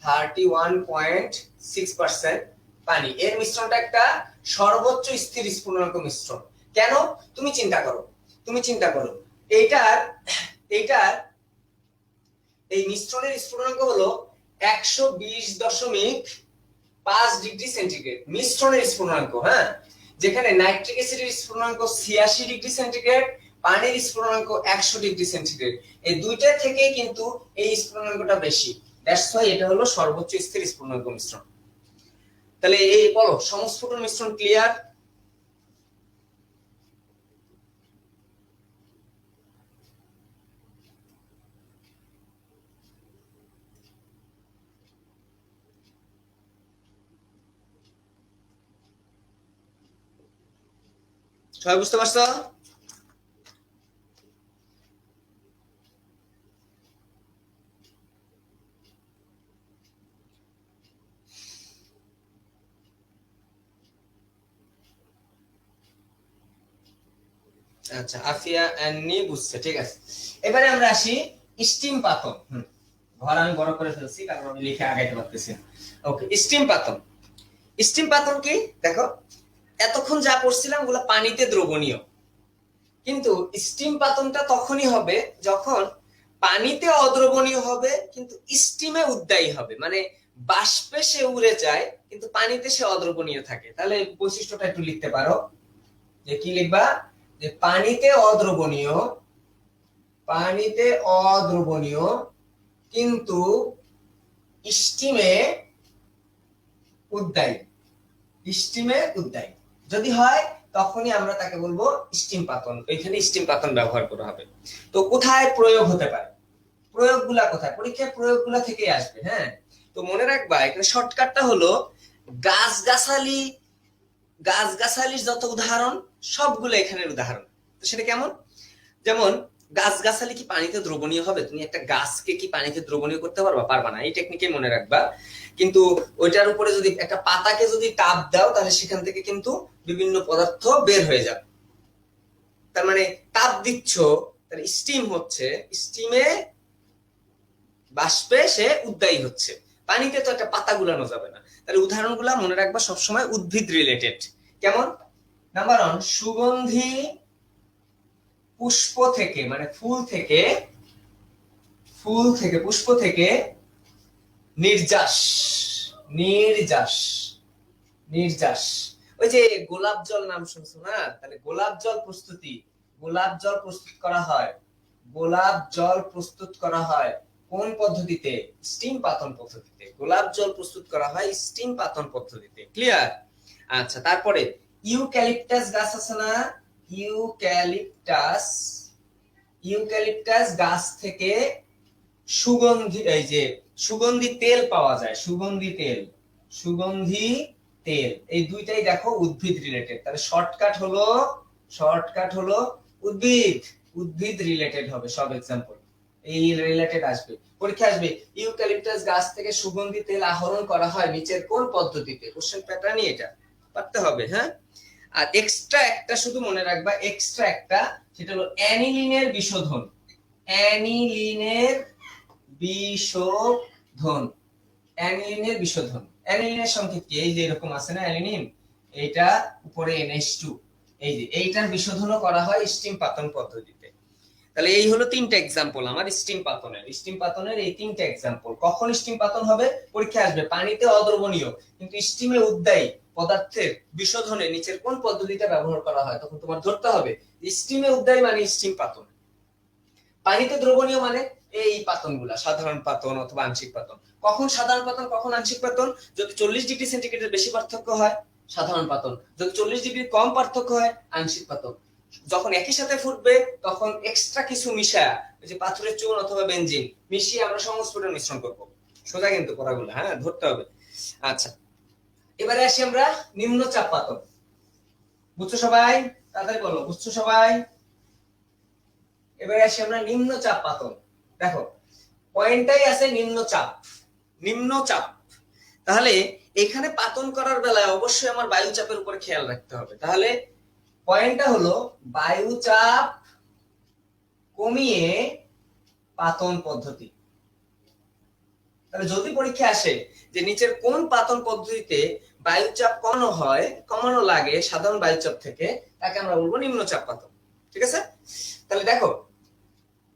31.6% পানি, এর মিশ্রণটা একটা সর্বোচ্চ স্থির স্ফুটনাঙ্ক মিশ্রণ। কেন? তুমি চিন্তা করো, তুমি চিন্তা করো, এইটার এইটার এই মিশ্রণের স্ফুটনাঙ্ক হলো ১২০.৫ ডিগ্রি সেন্টিগ্রেড, মিশ্রণের স্ফুটনাঙ্ক। হ্যাঁ, যেখানে নাইট্রিক অ্যাসিডের স্ফুটনাঙ্ক ৮৬ ডিগ্রি সেন্টিগ্রেড, পানির স্ফুটনাঙ্ক ১০০ ডিগ্রি সেন্টিগ্রেড। এই দুইটা থেকেই কিন্তু এই স্ফুটনাঙ্কটা বেশি। দ্যাটস হোয়াই এটা হলো সর্বোচ্চ স্থির স্ফুটনাঙ্ক মিশ্রণ। তাহলে এই বলো সমস্ফুটন মিশ্রণ ক্লিয়ার? সবাই বুঝতে পারছো? আচ্ছা, আফিয়া এন্নি বুঝছে, ঠিক আছে। এবারে আমরা আসি স্টিম পাতন। ঘর আমি বড় করে ফেলছি কারণ আমি লিখে আগাইতে পারতেছি। ওকে, স্টিম পাতন। স্টিম পাতন কি দেখো, এতক্ষণ যা পড়ছিলাম ওগুলো পানিতে দ্রবণীয়, কিন্তু স্টিম পাতনটা তখনই হবে যখন পানিতে অদ্রবণীয় হবে কিন্তু স্টিমে উদ্দায়ী হবে, মানে বাষ্পে সে উড়ে যায় কিন্তু পানিতে সে অদ্রবণীয় থাকে। তাহলে বৈশিষ্ট্যটা একটু লিখতে পারো, যে কি লিখবা? যে পানিতে অদ্রবণীয়, পানিতে অদ্রবণীয় কিন্তু স্টিমে উদ্দায়ী, স্টিমে উদ্দায়ী যদি হয় তখনই আমরা তাকে বলবো স্টিম পাতন। এখানে স্টিম পাতন ব্যবহার করা হবে। তো কোথায় প্রয়োগ হতে পারে? প্রয়োগগুলা কোথায়? পরীক্ষায় প্রয়োগগুলা থেকে আসবে। হ্যাঁ, তো মনে রাখবা এখানে শর্টকাটটা হলো গাছগাছালি, গাছগাছালির যত উদাহরণ সবগুলো এখানের উদাহরণ। তো সেটা কেমন? যেমন গাছগাছালি কি পানিতে দ্রবণীয় হবে? তুমি একটা গাছকে কি পানিতে দ্রবণীয় করতে পারবা? পারবা না, এই টেকনিকে মনে রাখবা। কিন্তু ওইটার উপরে যদি একটা পাতাকে যদি তাপ দাও তাহলে সেখান থেকে কিন্তু বিভিন্ন পদার্থ বের হয়ে যাবে। তার মানে তাপ দিচ্ছ, তার স্টিম হচ্ছে, স্টিমে বাষ্পে সে উদ্দায়ী হচ্ছে। পানিতে তো একটা পাতা গুলানো যাবে না। তাহলে উদাহরণগুলো মনে রাখবা সবসময় উদ্ভিদ রিলেটেড। কেমন? নাম্বার 1, সুগন্ধি পুষ্প থেকে, মানে ফুল থেকে পুষ্প থেকে নির্যাস, নির্যাস, নির্যাস। ওই যে গোলাপ জল নাম শুনছো না? তাহলে গোলাপ জল প্রস্তুতি, গোলাপ জল প্রস্তুত করা হয়, গোলাপ জল প্রস্তুত করা হয় কোন পদ্ধতিতে? স্টিম পাতন পদ্ধতিতে। গোলাপ জল প্রস্তুত করা হয় স্টিম পাতন পদ্ধতিতে। ক্লিয়ার? আচ্ছা, তারপরে ইউক্যালিপটাস গাছ আছে না? ইউক্যালিপটাস, ইউক্যালিপটাস গাছ থেকে সুগন্ধি, এই যে সুগন্ধি তেল পাওয়া যায়, সুগন্ধি তেল, সুগন্ধি তেল। এই দুইটাই দেখো উদ্ভিদ রিলেটেড। তাহলে শর্টকাট হলো উদ্ভিদ, উদ্ভিদ রিলেটেড হবে সব এক্সাম্পল, এই রিলেটেড আসবে, পরীক্ষা আসবে। ইউক্যালিপটাস গাছ থেকে সুগন্ধি তেল আহরণ করা হয় নিচের কোন পদ্ধতিতে? কোশ্চেন প্যাটার্নই এটা, পারতে হবে। হ্যাঁ, আর এক্সট্রা একটা শুধু মনে রাখবা, এক্সট্রা একটা, সেটা হলো অ্যানিলিনের বিশোধন, অ্যানিলিনের বিশোধন, অ্যানিলিনের বিশোধন। অ্যানিলিনের সংকেত কি? এই যে এরকম আছে না অ্যানিলিন, এইটা উপরে NH2, এই যে এইটার বিশোধনও করা হয় স্টিম পাতন পদ্ধতিতে। তাহলে এই হলো তিনটা এক্সাম্পল আমার স্টিম পাতনের, স্টিম পাতনের এই তিনটা এক্সাম্পল। কখন স্টিম পাতন হবে? পরীক্ষা আসবে। পানিতে অদ্রবণীয় কিন্তু স্টিমে উদ্দায়ী পদার্থের বিশোধনে নিচের কোন পদ্ধতিটা ব্যবহার করা হয়? তখন তোমার ধরতে হবে স্টিমে উদ্দায়ী মানে স্টিম পাতন, পানিতে দ্রবণীয় মানে এই পাতনগুলা, সাধারণ পাতন অথবা আংশিক পাতন। কখন সাধারণ পাতন, কখন আংশিক পাতন? যদি 40 ডিগ্রি সেন্টিগ্রেডের বেশি পার্থক্য হয় সাধারণ পাতন, যদি 40 ডিগ্রি কম পার্থক্য হয় আংশিক পাতন। যখন একই সাথে ফুটবে তখন এক্সট্রা কিছু মিশায়া, ওই যে পাথরের চুন অথবা বেনজিন মিশিয়ে আমরা সংস্ফুটন মিশ্রণ করব। সোজা কিন্তু পড়াগুলো, হ্যাঁ ধরতে হবে। আচ্ছা, এবারে আসি আমরা নিম্নচাপ পাতন। বুঝছো সবাই? তাড়াতাড়ি বলো, বুঝছো সবাই? এবারে আসি আমরা নিম্নচাপ পাতন। দেখো পয়েন্টটাই আছে নিম্নচাপ, নিম্নচাপ। তাহলে এখানে পাতন করার বেলায় অবশ্যই আমার বায়ুচাপের উপর খেয়াল রাখতে হবে। তাহলে পয়েন্টটা হলো বায়ুচাপ কমিয়ে পাতন পদ্ধতি। তাহলে যদি পরীক্ষা আসে যে নিচের কোন পাতন পদ্ধতিতে বায়ুচাপ কমানো লাগে সাধারণ বায়ুচাপ থেকে, তাকে আমরা বলবো নিম্নচাপ পাতন। ঠিক আছে? তাহলে দেখো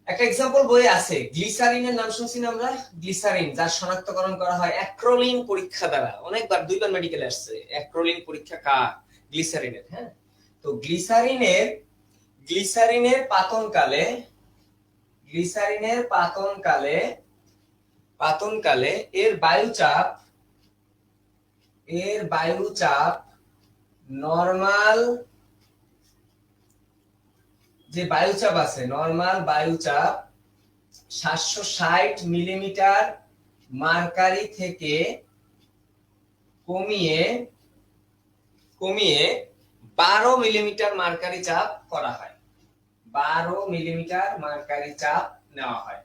একটা এক্সাম্পল বই আছে, গ্লিসারিনের নাম শুনছি না আমরা? গ্লিসারিন, যার শনাক্তকরণ করা হয় অ্যাক্রোলিন পরীক্ষা দ্বারা। অনেকবার, 2বার মেডিকেলে আসছে অ্যাক্রোলিন পরীক্ষা কার? গ্লিসারিনের। হ্যাঁ, তো গ্লিসারিনের পাতনকালে এর বায়ুচাপ নরমাল যে বায়ুচাপ আছে, নরমাল বায়ুচাপ 760 মিলিমিটার মার্কারি থেকে কমিয়ে 12 মিলিমিটার মার্কারি চাপ করা হয়, 12 মিলিমিটার মার্কারি চাপ নেওয়া হয়।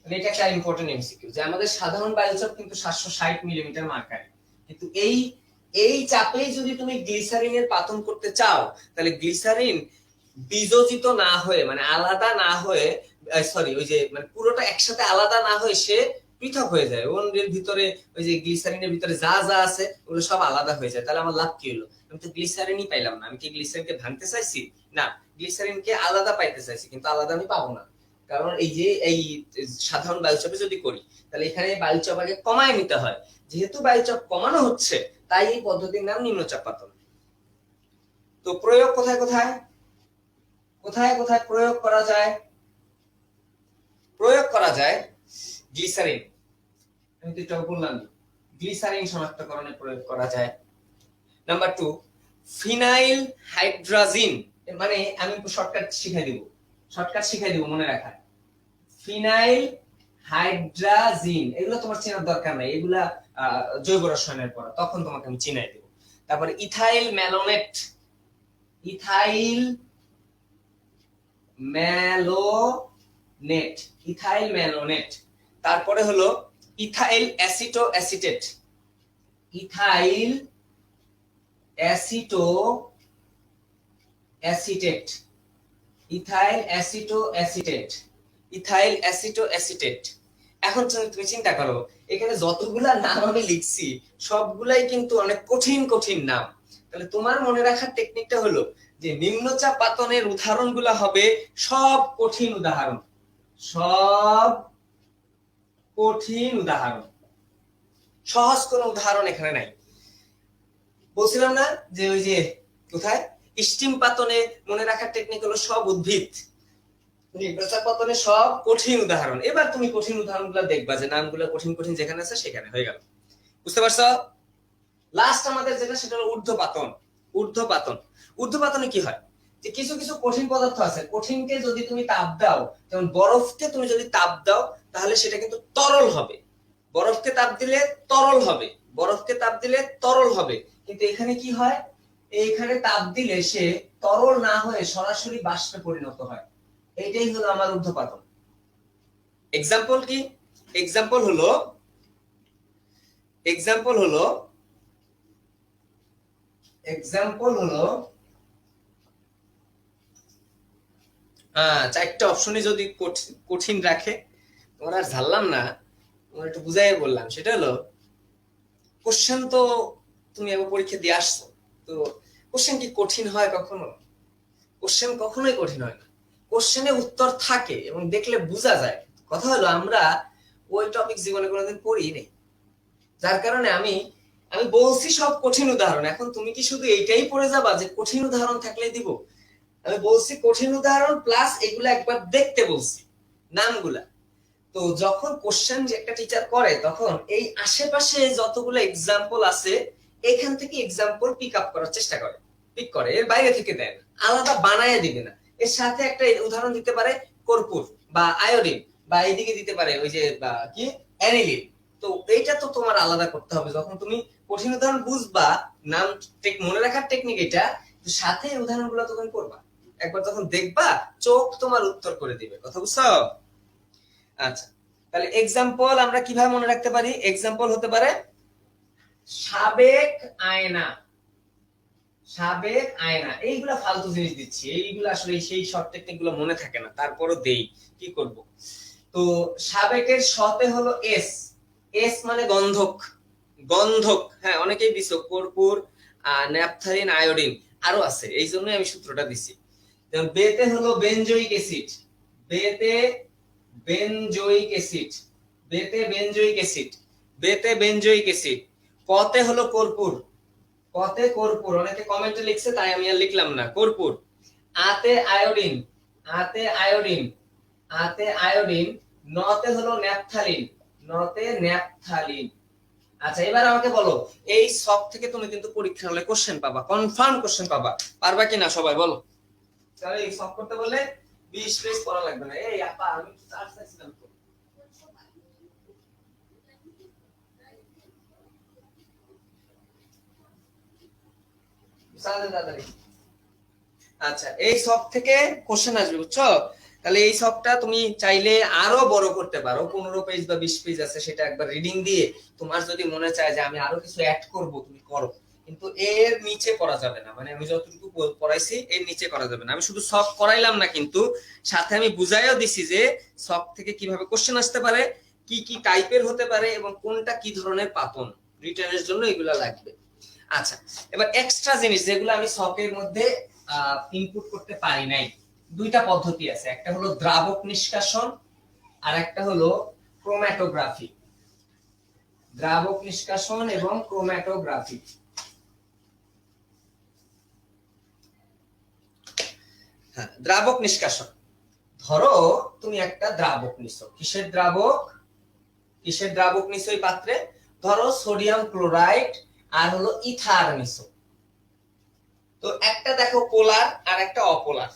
এটা একটা ইম্পর্টেন্ট এমসিকিউ, যে আমাদের সাধারণ বায়ুচাপ কিন্তু 760 মিলিমিটার মার্কারি, কিন্তু এই চাপেই যদি তুমি গ্লিসারিনের পাতন করতে চাও, তাহলে গ্লিসারিন বিযোজিত না হয়ে, মানে আলাদা না হয়ে, সরি ওই যে মানে পুরোটা একসাথে আলাদা না হয়ে সে পৃথক হয়ে যায়। ওর ভিতরে ওই যে গ্লিসারিনের ভিতরে যা যা আছে ওগুলো সব আলাদা হয়ে যায়। তাহলে আমার লাভ কি হলো? আমি তো গ্লিসারিনই পাইলাম না। আমি কি গ্লিসারিনকে ভাঙতে চাইছি? না, গ্লিসারিনকে আলাদা পাইতে চাইছি, কিন্তু আলাদা আমি পাবো না। কারণ এই সাধারণ বায়ুচাপে যদি করি, তাহলে এখানে বায়ুচাপ আগে কমায় নিতে হয়। যেহেতু বায়ুচাপ কমানো হচ্ছে, তাই এই পদ্ধতির নাম নিম্নচাপ পাতন। তো প্রয়োগ কোথায় কোথায় প্রয়োগ করা যায়? প্রয়োগ করা যায় গ্লিসারিন, আমি তো এটাও বললাম, গ্লিসারিন শনাক্তকরণে প্রয়োগ করা যায়। নাম্বার 2, ফিনাইল হাইড্রাজিন, মানে আমি শর্টকাট শিখাই দিব মনে রাখা। ফিনাইল হাইড্রাজিন, এগুলো তোমার চেনার দরকার নাই, এগুলা জৈব রসায়নের পড়া, তখন তোমাকে আমি চিনাই দেব। তারপরে ইথাইল ম্যালোনেট, তারপরে হলো ethyl acetate, ethyl acetoacetate, ethyl acetoacetate. এখন তুমি চিন্তা করো, এখানে যতগুলা নাম আমি লিখছি সবগুলাই কিন্তু অনেক কঠিন কঠিন নাম। তাহলে তোমার মনে রাখার টেকনিকটা হলো যে নিম্নচাপ পাতনের উদাহরণগুলো হবে সব কঠিন উদাহরণ, সব কঠিন উদাহরণ, সহজ কোনো উদাহরণ এখানে নাই। বলছিলাম না যে ওই যে কোথায় স্টিম পাতনে মনে রাখার টেকনিক হলো সব উদ্ভিদ, নিম্নচাপ পাতনে সব কঠিন উদাহরণ। এবার তুমি কঠিন উদাহরণগুলো দেখবা যে নামগুলো কঠিন কঠিন যেখানে আছে সেখানে হয়ে গেল। বুঝতে পারছো? লাস্ট আমাদের যেটা সেটা হলো ঊর্ধ্বপাতন। ঊর্ধ্বপাতন, ঊর্ধ্বপাতনে কি হয় যে কিছু কিছু কঠিন পদার্থ আছে, কঠিনকে যদি তুমি তাপ দাও, যেমন বরফকে তুমি যদি তাপ দাও তাহলে সেটা কিন্তু তরল হবে। বরফকে তাপ দিলে তরল হবে, বরফকে তাপ দিলে তরল হবে। কিন্তু এখানে কি হয়, এইখানে তাপ দিলে সে তরল না হয়ে সরাসরি বাষ্পে পরিণত হয়। এইটাই হলো আমার ঊর্ধ্বপাতন। এক্সাম্পল কি? এক্সাম্পল হলো, এক্সাম্পল হলো, এক্সাম্পল হলো চারটা অপশনে যদি কঠিন রাখে, তোমার আর ঝাললাম না, তোমার একটু বুঝাই বললাম। সেটা হলো কোশ্চেন তো তুমি একবার পরীক্ষা দিয়ে আসছো, তো কোশ্চেন কি কঠিন হয় কখনো? কোশ্চেন কখনোই কঠিন হয় না। কোশ্চেনে উত্তর থাকে এবং দেখলে বোঝা যায়। কথা হলো আমরা ওই টপিক জীবনে কোনোদিন পড়ি নেই, যার কারণে আমি বলছি সব কঠিন উদাহরণ। এখন তুমি কি শুধু এইটাই পড়ে যাবা যে কঠিন উদাহরণ থাকলে দিব? আমি বলছি কঠিন উদাহরণ প্লাস এগুলা একবার দেখতে বলছি নামগুলা। তো যখন কোশ্চেন যে একটা টিচার করে তখন এই আশেপাশে যতগুলো এক্সাম্পল আছে এখান থেকে এক্সাম্পল পিক আপ করার চেষ্টা করে, পিক করে, এর বাইরে থেকে দেয় না, আলাদা বানায় দিবে না। এর সাথে একটা উদাহরণ দিতে পারে কর্পূর বা আয়োডিন, বা এইদিকে দিতে পারে ওই যে কি অ্যানিলিন। তো এইটা তো তোমার আলাদা করতে হবে। যখন তুমি কঠিন উদাহরণ বুঝবা, নাম মনে রাখার টেকনিক এটা, সাথে উদাহরণগুলো তখন করবা, একবার যখন দেখবা চোখ তোমার উত্তর করে দিবে। কথা বুঝছো? আচ্ছা, তাহলে এক্সাম্পল আমরা কিভাবে মনে রাখতে পারি? এক্সাম্পল হতে পারে সাবেক আয়না, সাবেক আয়না। এইগুলা ফালতু জিনিস দিচ্ছি, এইগুলো আসলে সেই শর্ট টেকনিক গুলো মনে থাকে না, তারপরও দেই, কি করব। তো সাবেকের সতে হলো এস, এস মানে গন্ধক, গন্ধক। হ্যাঁ, অনেকেই দিছো কর্পূর, ন্যাপথালিন, আয়োডিন, আরো আছে, এই জন্য আমি সূত্রটা দিছি। যেমন বেতে হলো বেনজোইক অ্যাসিড, বেতে বেনজোইক অ্যাসিড, বেতে বেনজোইক অ্যাসিড, বেতে বেনজোইক অ্যাসিড। কতে হলো কর্পূর, কতে কর্পূর, অনেকে কমেন্টে লিখছে তাই আমি আর লিখলাম না, কর্পূর। আতে আয়োডিন, আতে আয়োডিন, আতে আয়োডিন। নতে হলো ন্যাপথালিন, নতে ন্যাপথালিন। আচ্ছা, এবার আমাকে বলো এই সব থেকে তুমি কিন্তু পরীক্ষা হলে কোশ্চেন পাবা, কনফার্ম কোশ্চেন পাবা। পারবা কিনা সবাই বলো? তাহলে এই সব করতে বললে 20 পেজ পড়া লাগবে না। এই আপা আমি চার্জ চাইছিলাম তো। আচ্ছা, এই সব থেকে কোশ্চেন আসবে, বুঝছো? তাহলে এই সবটা তুমি চাইলে আরো বড় করতে পারো, 15 পেজ বা 20 পেজ আছে, সেটা একবার রিডিং দিয়ে তোমার যদি মনে চায় যে আমি আরো কিছু অ্যাড করব, তুমি করো। কিন্তু এর নিচে করা যাবে না, মানে আমি যতটুকু পড়াইছি এর নিচে করা যাবে না। আমি শুধু সব করাইলাম না, কিন্তু সাথে আমি বুঝাইও দিছি যে সব থেকে কিভাবে কোশ্চেন আসতে পারে, কি কি টাইপের হতে পারে এবং কোনটা কি ধরনের পাতন রিটার্নের জন্য এগুলা লাগবে। আচ্ছা, এবার এক্সট্রা জিনিস যেগুলো আমি সকের মধ্যে ইনপুট করতে পারি নাই, দুইটা পদ্ধতি আছে, একটা হলো দ্রাবক নিষ্কাশন আর একটা হলো ক্রোম্যাটোগ্রাফি। দ্রাবক নিষ্কাশন এবং ক্রোম্যাটোগ্রাফি। হ্যাঁ, দ্রাবক নিষ্কাশন। ধরো তুমি একটা দ্রাবক নিছো, কিসের দ্রাবক, কিসের দ্রাবক নিছো এই পাত্রে? ধরো সোডিয়াম ক্লোরাইড আর হলো ইথার নিছো। তো একটা দেখো পোলার আর একটা অপোলার,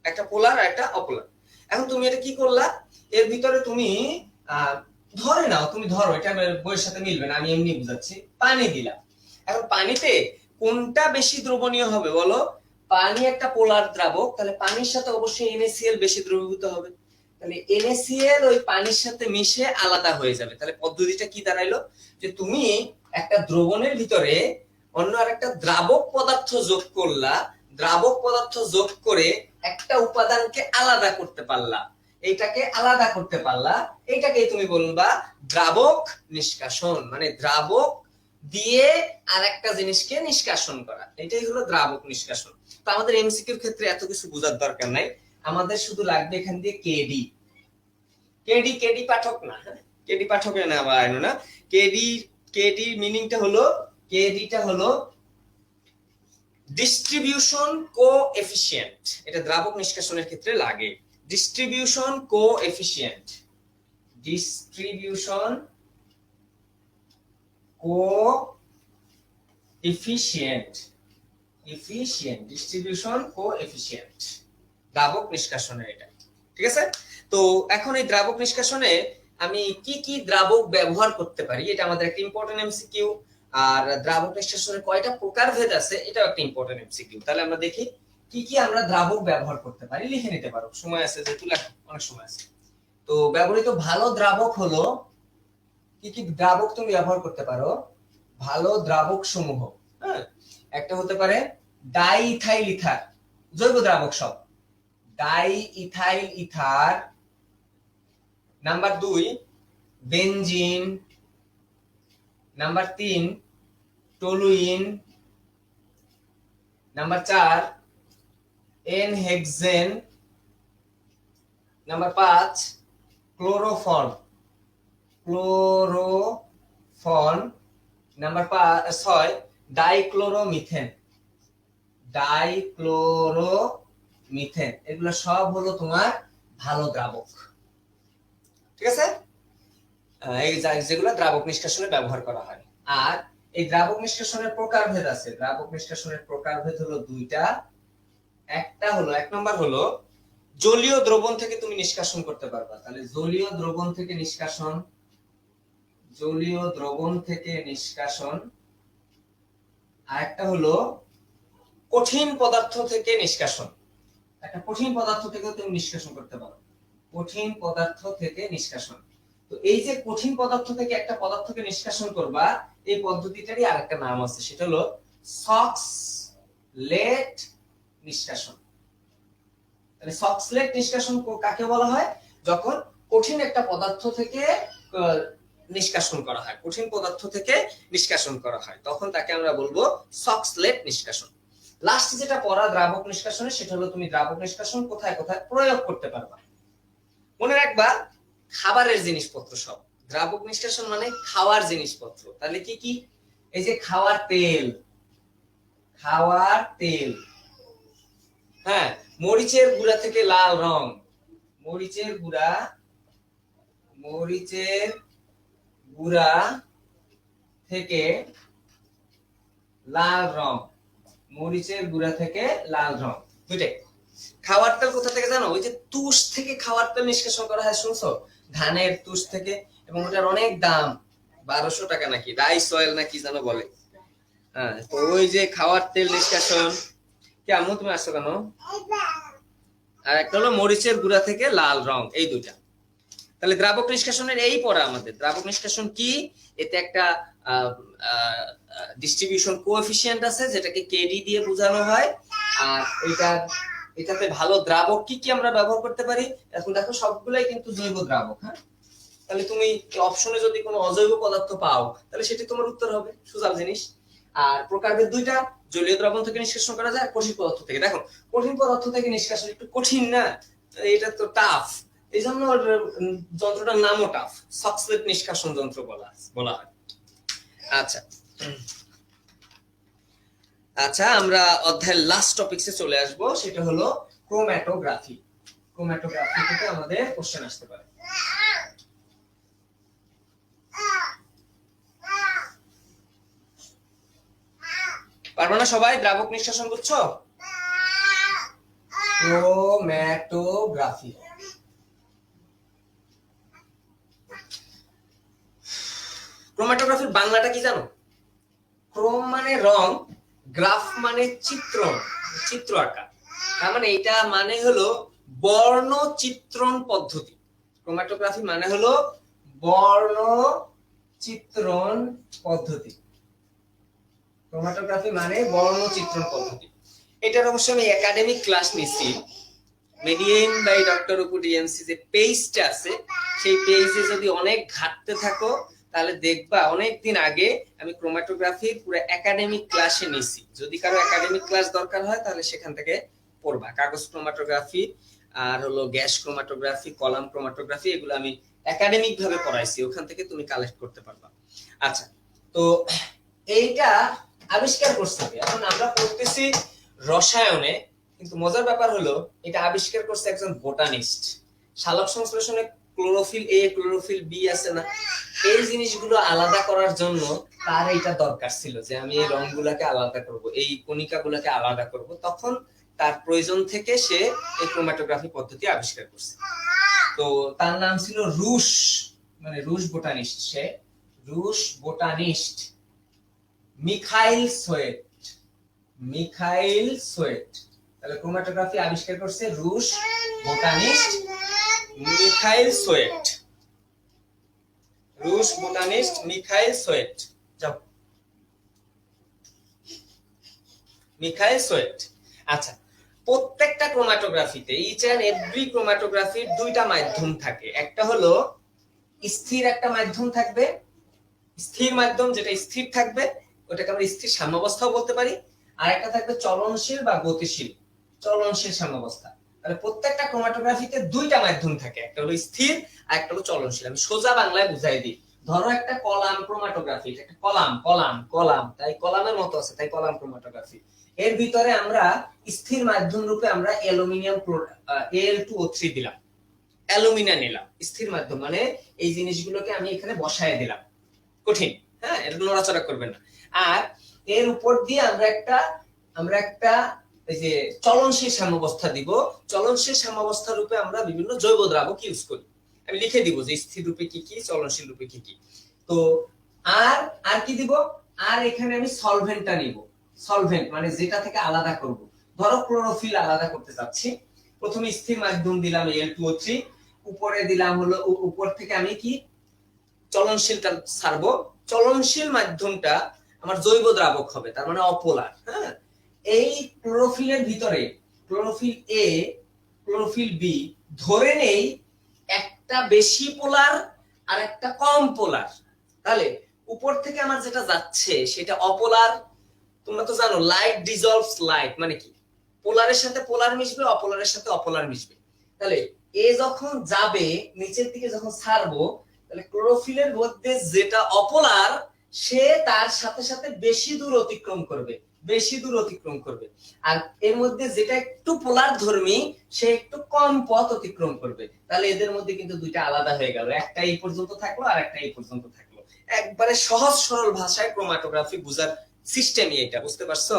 একটা পোলার আর একটা অপোলার। এখন তুমি এটা কি করলা, এর ভিতরে তুমি ধরে নাও, তুমি ধরো এটা বইয়ের সাথে মিলবে না, আমি এমনি বুঝাচ্ছি, পানি দিলা। এখন পানিতে কোনটা বেশি দ্রবণীয় হবে বলো? পানি একটা পোলার দ্রাবক, তাহলে পানির সাথে অবশ্যই NaCl বেশি দ্রবীভূত হবে। তাহলে NaCl ওই পানির সাথে মিশে আলাদা হয়ে যাবে। তাহলে পদ্ধতিটা কি দাঁড়াইলো, যে তুমি একটা দ্রবণের ভিতরে অন্য আরেকটা দ্রাবক পদার্থ যোগ করলা, দ্রাবক পদার্থ যোগ করে একটা উপাদানকে আলাদা করতে পারলা, এইটাকে আলাদা করতে পারলা, এইটাকেই তুমি বলবা দ্রাবক নিষ্কাশন, মানে দ্রাবক দিয়ে আর একটা জিনিসকে নিষ্কাশন করা, এটাই হলো দ্রাবক নিষ্কাশন। তো আমাদের এমসিকিউর ক্ষেত্রে এত কিছু বোঝার দরকার নাই, আমাদের শুধু লাগবে এখান দিয়ে কেডি। কেডি কেডি পাঠক না, কেডি পাঠকের না আবার না, কেডি কেডি মিনিংটা হলো, কেডিটা হলো ডিস্ট্রিবিউশন কোএফিসিয়েন্ট, এটা দ্রাবক নিষ্কাশনের ক্ষেত্রে লাগে। Distribution coefficient, distribution coefficient, efficient, distribution coefficient দ্রাবক নিষ্কাশনের এটা, ঠিক আছে। তো এখন এই দ্রাবক নিষ্কাশনে আমি কি কি দ্রাবক ব্যবহার করতে পারি, এটা আমাদের একটা ইম্পর্টেন্ট এমসিকিউ। আর দ্রাবক নিষ্কাশনের কয়টা প্রকারভেদ আছে, এটাও একটা ইম্পর্টেন্ট এমসিকিউ। তাহলে আমরা দেখি কি কি আমরা দ্রাবক ব্যবহার করতে পারি, লিখে নিতে পারো, সময় আছে যেহেতু লেখো, অনেক সময় আছে। তো ব্যবহৃত ভালো দ্রাবক হলো, কি কি দ্রাবক তুমি ব্যবহার করতে পারো, ভালো দ্রাবক সমূহ, হ্যাঁ, একটা হতে পারে ডাই ইথাইল ইথার, জৈব দ্রাবক সব, diethyl ether. Number 2 benzene, number 3 toluene, number 4 n hexane, number 5 chloroform, chloroform, number 6 dichloromethane, dichloromethane. এগুলো সব হলো তোমার ভালো দ্রাবক, ঠিক আছে। এই যেগুলো দ্রাবক নিষ্কাশনে ব্যবহার করা হয়। আর এই দ্রাবক নিষ্কাশনের প্রকারভেদ আছে, দ্রাবক নিষ্কাশনের প্রকারভেদ হলো দুইটা। একটা হলো, এক নম্বর হলো জলীয় দ্রবণ থেকে তুমি নিষ্কাশন করতে পারবা, তাহলে জলীয় দ্রবণ থেকে নিষ্কাশন, জলীয় দ্রবণ থেকে নিষ্কাশন। আর একটা হলো কঠিন পদার্থ থেকে নিষ্কাশন, একটা কঠিন পদার্থ থেকে তুমি নিষ্কাশন করতে পারো, কঠিন পদার্থ থেকে নিষ্কাশন। তো এই যে কঠিন পদার্থ থেকে একটা পদার্থকে নিষ্কাশন করবা, এই পদ্ধতিটারই আরেকটা নাম আছে, সেটা হলো সক্সলেট নিষ্কাশন। তাহলে সক্সলেট নিষ্কাশন কাকে বলা হয়, যখন কঠিন একটা পদার্থ থেকে নিষ্কাশন করা হয়, কঠিন পদার্থ থেকে নিষ্কাশন করা হয়, তখন তাকে আমরা বলবো সক্সলেট নিষ্কাশন। লাস্ট যেটা পড়া দ্রাবক নিষ্কাশনে, সেটা হলো তুমি দ্রাবক নিষ্কাশন কোথায় কোথায় প্রয়োগ করতে পারবা। মনে রাখবা খাবারের জিনিসপত্র সব, দ্রাবক নিষ্কাশন মানে খাওয়ার জিনিসপত্র। তাহলে কি কি, এই যে খাওয়ার তেল, খাওয়ার তেল, হ্যাঁ, মরিচের গুঁড়া থেকে লাল রং, মরিচের গুঁড়া, মরিচের গুঁড়া থেকে লাল রং, মরিচের গুঁড়া থেকে লাল রং, দুইটাই। খাওয়ার তেল কোথা থেকে জানো, ওই যে তুষ থেকে খাওয়ার তেল নিষ্কাশন করা হয়, শুনছো, ধানের তুষ থেকে, এবং ওটার অনেক দাম, 1200 টাকা নাকি, রাইস অয়েল নাকি জানো বলে। হ্যাঁ, তো ওই যে খাওয়ার তেল নিষ্কাশন, কেমন তুমি আসছো কেন, আর একটা হলো মরিচের গুঁড়া থেকে লাল রং, এই দুইটা। তাহলে দ্রাবক নিষ্কাশনের এই পড়া আমাদের, দ্রাবক নিষ্কাশন কি, এতে একটা ডিস্ট্রিবিউশন কোএফিসিয়েন্ট আছে যেটাকে কেডি দিয়ে বোঝানো হয়। আর এটাতে ভালো দ্রাবক কি কি আমরা ব্যবহার করতে পারি, এখন দেখো সবগুলাই কিন্তু জৈব দ্রাবক। হ্যাঁ, তাহলে তুমি অপশনে যদি কোনো অজৈব পদার্থ পাও, তাহলে সেটি তোমার উত্তর হবে, সোজা জিনিস। আর প্রকারভেদ দুইটা, জলীয় দ্রবণ থেকে নিষ্কাশন করা যায়, কঠিন পদার্থ থেকে। দেখো কঠিন পদার্থ থেকে নিষ্কাশন একটু কঠিন না, এটা তো টাফ, এই জন্য যন্ত্রটার নামও টাফ, সক্সলেট নিষ্কাশন যন্ত্র বলা হয়। আচ্ছা আচ্ছা, আমরা অধ্যায়ের লাস্ট টপিকসে চলে আসব, সেটা হলো ক্রোম্যাটোগ্রাফি। ক্রোম্যাটোগ্রাফি থেকে আমাদের কোশ্চেন আসতে পারে। পারবো না সবাই দ্রাবক নিষ্কাশন বুঝছো? ক্রোম্যাটোগ্রাফি, ক্রোম্যাটোগ্রাফির বাংলাটা কি জানো? ক্রোম মানে রং, গ্রাফ মানে চিত্রণ, চিত্র আঁকা, তার মানে এটা মানে হলো বর্ণ চিত্রণ পদ্ধতি। ক্রোম্যাটোগ্রাফি মানে হলো বর্ণ চিত্রণ পদ্ধতি, ক্রোম্যাটোগ্রাফি মানে বর্ণ চিত্রণ পদ্ধতি। এটার অবশ্য আমি একাডেমিক ক্লাস নিচ্ছি, মেডিয়েন বাই ডক্টর অপু ডিএমসি যে পেজটা আছে, সেই পেজে যদি অনেক ঘাটতে থাকো তাহলে দেখবা অনেকদিন আগে আমি ক্রোমাটোগ্রাফির পুরো একাডেমিক ক্লাসে নিছি। যদি কারো একাডেমিক ক্লাস দরকার হয় তাহলে সেখান থেকে পড়বা। কাগজ ক্রোমাটোগ্রাফি আর হলো গ্যাস ক্রোমাটোগ্রাফি, কলাম ক্রোমাটোগ্রাফি, এগুলো আমি একাডেমিক ভাবে পড়াইছি, ওখান থেকে তুমি কালেক্ট করতে পারবা। আচ্ছা, তো এইটা আবিষ্কার করছে। এখন আমরা পড়তেছি রসায়নে, কিন্তু মজার ব্যাপার হলো এটা আবিষ্কার করছে একজন বোটানিস্ট। সালোক সংশ্লেষণে ক্লোরোফিল এ ক্লোরোফিল বি আছে না, এই জিনিসগুলো আলাদা করার জন্য তার এটা দরকার ছিল যে আমি এই রংগুলোকে আলাদা করব, এই কণিকাগুলোকে আলাদা করব। তখন তার প্রয়োজন থেকে সে এই ক্রোমাটোগ্রাফি পদ্ধতি আবিষ্কার করছে। তো তার নাম ছিল রুশ, মানে রুশ বোটানিস্ট, সে রুশ botanist Mikhail sweat. Mikhail sweat, তাহলে ক্রোমাটোগ্রাফি আবিষ্কার করছে রুশ বোটানিস্ট মিখাইল সোয়েট। রুশ বোটানিস্ট মিখাইল সোয়েট। যাও, মিখাইল সোয়েট। আচ্ছা, প্রত্যেকটা ক্রোমাটোগ্রাফিতে ইচ এন্ড এভরি ক্রোমাটোগ্রাফির দুইটা মাধ্যম থাকে। একটা হলো স্থির একটা মাধ্যম থাকবে, স্থির মাধ্যম যেটা স্থির থাকবে ওটাকে আমরা স্থির সাম্যাবস্থাও বলতে পারি। আর একটা থাকবে চলনশীল বা গতিশীল, চলনশীল সাম্যাবস্থা। তাহলে প্রত্যেকটা ক্রোমাটোগ্রাফিতে দুইটা মাধ্যম থাকে, একটা হলো স্থির আর একটা হলো চলনশীল। আমি সোজা বাংলায় বুঝাই দিই। ধরো একটা কলাম ক্রোমাটোগ্রাফি, একটা কলাম কলাম কলাম, তাই কলামের মতো আছে, তাই কলাম ক্রোমাটোগ্রাফি। এর ভিতরে আমরা স্থির মাধ্যম রূপে আমরা অ্যালুমিনিয়াম Al2O3 দিলাম, অ্যালুমিনা নিলাম স্থির মাধ্যম, মানে এই জিনিসগুলোকে আমি এখানে বসায় দিলাম। কঠিন, হ্যাঁ, এটা নড়াচড়া করবেন না। আর এর উপর দিয়ে আমরা একটা এই যে চলনশীল সাম্যাবস্থা দিব। চলনশীল সাম্যাবস্থা রূপে আমরা বিভিন্ন জৈব দ্রাবক ইউজ করি। আমি লিখে দিব যে স্থির রূপে কি কি, চলনশীল রূপে কি কি। তো আর কি দিব, আর এখানে আমি সলভেন্টটা নিব। সলভেন্ট মানে যেটা থেকে আলাদা করব। ধরো ক্লোরোফিল আলাদা করতে চাচ্ছি, প্রথমে স্থির মাধ্যম দিলাম Al2O3, উপরে দিলাম হলো উপর থেকে আমি কি চলনশীলটা ছাড়বো। চলনশীল মাধ্যমটা আমার জৈব দ্রাবক হবে, তার মানে অপোলার। হ্যাঁ, এই ক্লোরোফিলের ভিতরে ক্লোরোফিল এ ক্লোরোফিল বি ধরে নেই একটা বেশি পোলার আর একটা কম পোলার। তাহলে উপর থেকে আমার যেটা যাচ্ছে সেটা অপোলার। তোমরা তো জানো লাইট ডিজলভস লাইট, মানে কি পোলারের সাথে পোলার মিশবে, অপোলারের সাথে অপোলার মিশবে। তাহলে এ যখন যাবে নিচের দিকে যখন ছাড়বো, তাহলে ক্লোরোফিলের মধ্যে যেটা অপোলার সে তার সাথে সাথে বেশি দূর অতিক্রম করবে, বেশি দূর অতিক্রম করবে। আর এর মধ্যে যেটা একটু পোলার ধর্মী সে একটু কম পথ অতিক্রম করবে। তাহলে এদের মধ্যে কিন্তু দুইটা আলাদা হয়ে গেল, একটা এই পর্যন্ত থাকলো আর একটা এই পর্যন্ত থাকলো। একবারে সহজ সরল ভাষায় ক্রোমাটোগ্রাফি বুঝার সিস্টেমই এটা, বুঝতে পারছো?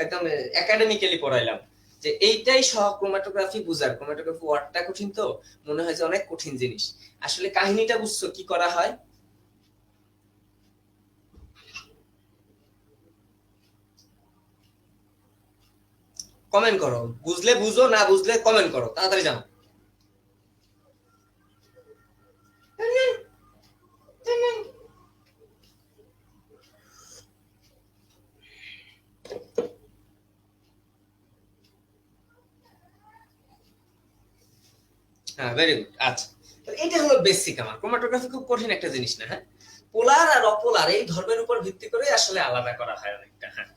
একদম একাডেমিক্যালি পড়াইলাম যে এইটাই সহ ক্রোমাটোগ্রাফি বুঝার। ক্রোমাটোগ্রাফি ওয়ার্ডটা কঠিন, তো মনে হয় যে অনেক কঠিন জিনিস, আসলে কাহিনীটা বুঝছো কি করা হয়। কমেন্ট করো, বুঝলে বুঝো, না বুঝলে কমেন্ট করো, তাড়াতাড়ি জানো। হ্যাঁ, ভেরি গুড। আচ্ছা, এটা হলো বেসিক। আমার ক্রোমাটোগ্রাফি খুব কঠিন একটা জিনিস না। হ্যাঁ, পোলার আর অপোলার এই ধর্মের উপর ভিত্তি করে আসলে আলাদা করা হয় অনেকটা। হ্যাঁ,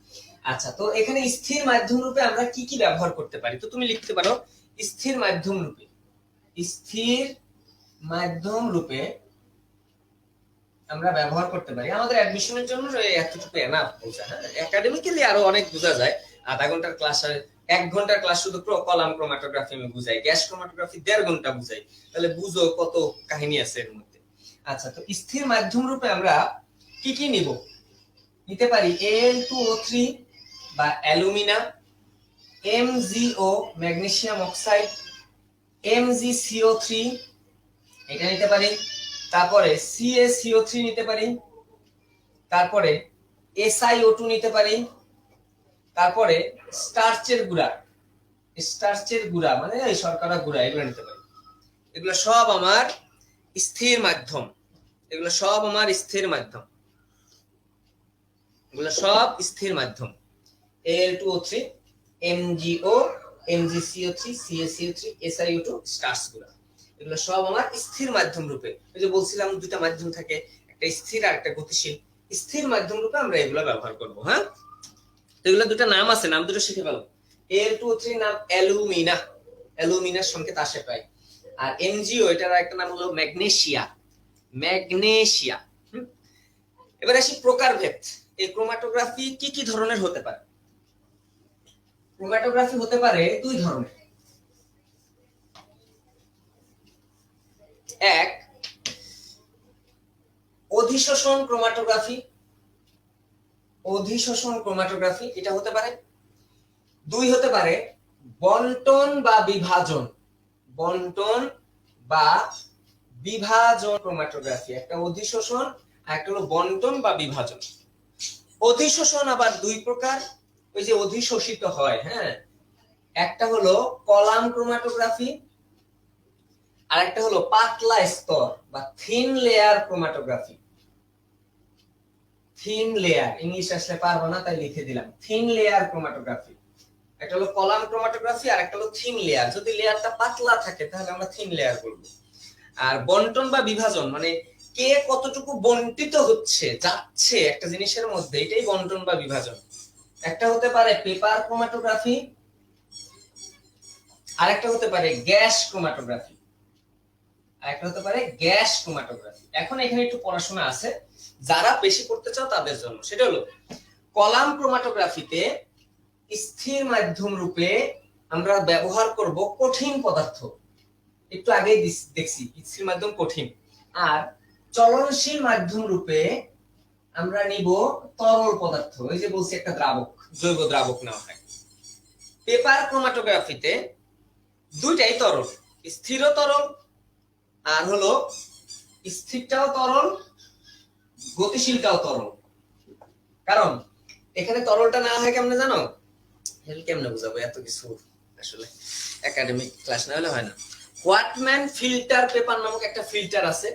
আচ্ছা, তো এখানে স্থির মাধ্যম রূপে আমরা কি কি ব্যবহার করতে পারি, তো তুমি লিখতে পারো স্থির মাধ্যম রূপে। স্থির মাধ্যম রূপে আমরা ব্যবহার করতে পারি আমাদের অ্যাডমিশনের জন্য এতটুকু এনাফ বোঝা। হ্যাঁ, একাডেমিক্যালি আরো অনেক বোঝা যায়। আধা ঘন্টার ক্লাস, 1 ঘন্টার ক্লাস শুধু কলাম ক্রোমাটোগ্রাফি আমি বুঝাই, গ্যাস ক্রোমাটোগ্রাফি 1.5 ঘন্টা বুঝাই। তাহলে বুঝো কত কাহিনী আছে এর মধ্যে। আচ্ছা, তো স্থির মাধ্যম রূপে আমরা কি কি নিব, নিতে পারি Al2O3 বা alumina, MgO magnesium oxide, MgCO3 এটা নিতে পারি, তারপরে CaCO3 নিতে পারি, তারপরে SiO2 নিতে পারি, তারপরে স্টার্চের গুঁড়া মানে এই শর্করা গুঁড়া, এগুলো নিতে পারি। এগুলো সব আমার স্থির মাধ্যম, এগুলো সব আমার স্থির মাধ্যম, এগুলো সব স্থির মাধ্যম। Al2O3, MgO, MgCO3 CaCO3 SiO2 starch গুলা, এগুলো সব আমার স্থির মাধ্যম রূপে, ওই যে বলছিলাম দুটা মাধ্যম থাকে, একটা স্থির আর একটা গতিশীল, স্থির মাধ্যম রূপে আমরা এগুলো ব্যবহার করব। হ্যাঁ, তো এগুলো দুটো নাম আছে, নাম দুটো শিখে ফেলো। Al2O3 নাম অ্যালুমিনা, অ্যালুমিনার সংকেত আসে প্রায়। আর MgO এটার একটা নাম হলো ম্যাগনেসিয়া, ম্যাগনেসিয়া। এবার আসি প্রকারভেদ, এই ক্রোমাটোগ্রাফি কি কি ধরনের হতে পারে? ক্রোমাটোগ্রাফি হতে পারে দুই ধরনের। এক, অধিশোষণ ক্রোমাটোগ্রাফি, অধিশোষণ ক্রোমাটোগ্রাফি এটা হতে পারে। দুই হতে পারে বন্টন বা বিভাজন, বন্টন বা বিভাজন ক্রোমাটোগ্রাফি, একটা অধিশোষণ আর একটা হলো বন্টন বা বিভাজন। অধিশোষণ আবার দুই প্রকার, ওই যে অধিশোষিত হয়, হ্যাঁ, একটা হলো কলাম ক্রোমাটোগ্রাফি আর একটা হলো পাতলা স্তর বা thin layer chromatography. Thin layer, English আসলে পারবো না তাই লিখে দিলাম, থিন লেয়ার ক্রোমাটোগ্রাফি। একটা হলো কলাম ক্রোমাটোগ্রাফি আর একটা হলো থিন লেয়ার, যদি লেয়ারটা পাতলা থাকে তাহলে আমরা থিন লেয়ার বলবো। আর বন্টন বা বিভাজন মানে কে কতটুকু বন্টিত হচ্ছে যাচ্ছে একটা জিনিসের মধ্যে, এটাই বন্টন বা বিভাজন। একটা হতে পারে পেপার ক্রোমাটোগ্রাফি আর একটা হতে পারে গ্যাস ক্রোমাটোগ্রাফি, আর একটা হতে পারে গ্যাস ক্রোমাটোগ্রাফি। এখন এখানে একটু পড়াশোনা আছে, যারা বেশি পড়তে চাও তাদের জন্য। সেটা হলো কলাম ক্রোমাটোগ্রাফিতে স্থির মাধ্যম রূপে আমরা ব্যবহার করব কঠিন পদার্থ, একটু আগেই দেখছি স্থির মাধ্যম কঠিন। আর চলনশীল মাধ্যম রূপে আমরা নিব তরল পদার্থ, ওই যে বলছি একটা দ্রাবক, জৈব দ্রাবক নেওয়া হয়। পেপার ক্রোমাটোগ্রাফিতে দুইটাই তরল, স্থির তরল আর হলো স্থিরটাও তরল, গতিশীলটাও তরল। কারণ এখানে তরলটা না হয় কেমনে জানো? কেমনে বুঝাবো, এত কিছু আসলে একাডেমিক ক্লাস না হলে হয় না। হোয়াটম্যান ফিল্টার পেপার নামক একটা ফিল্টার আছে,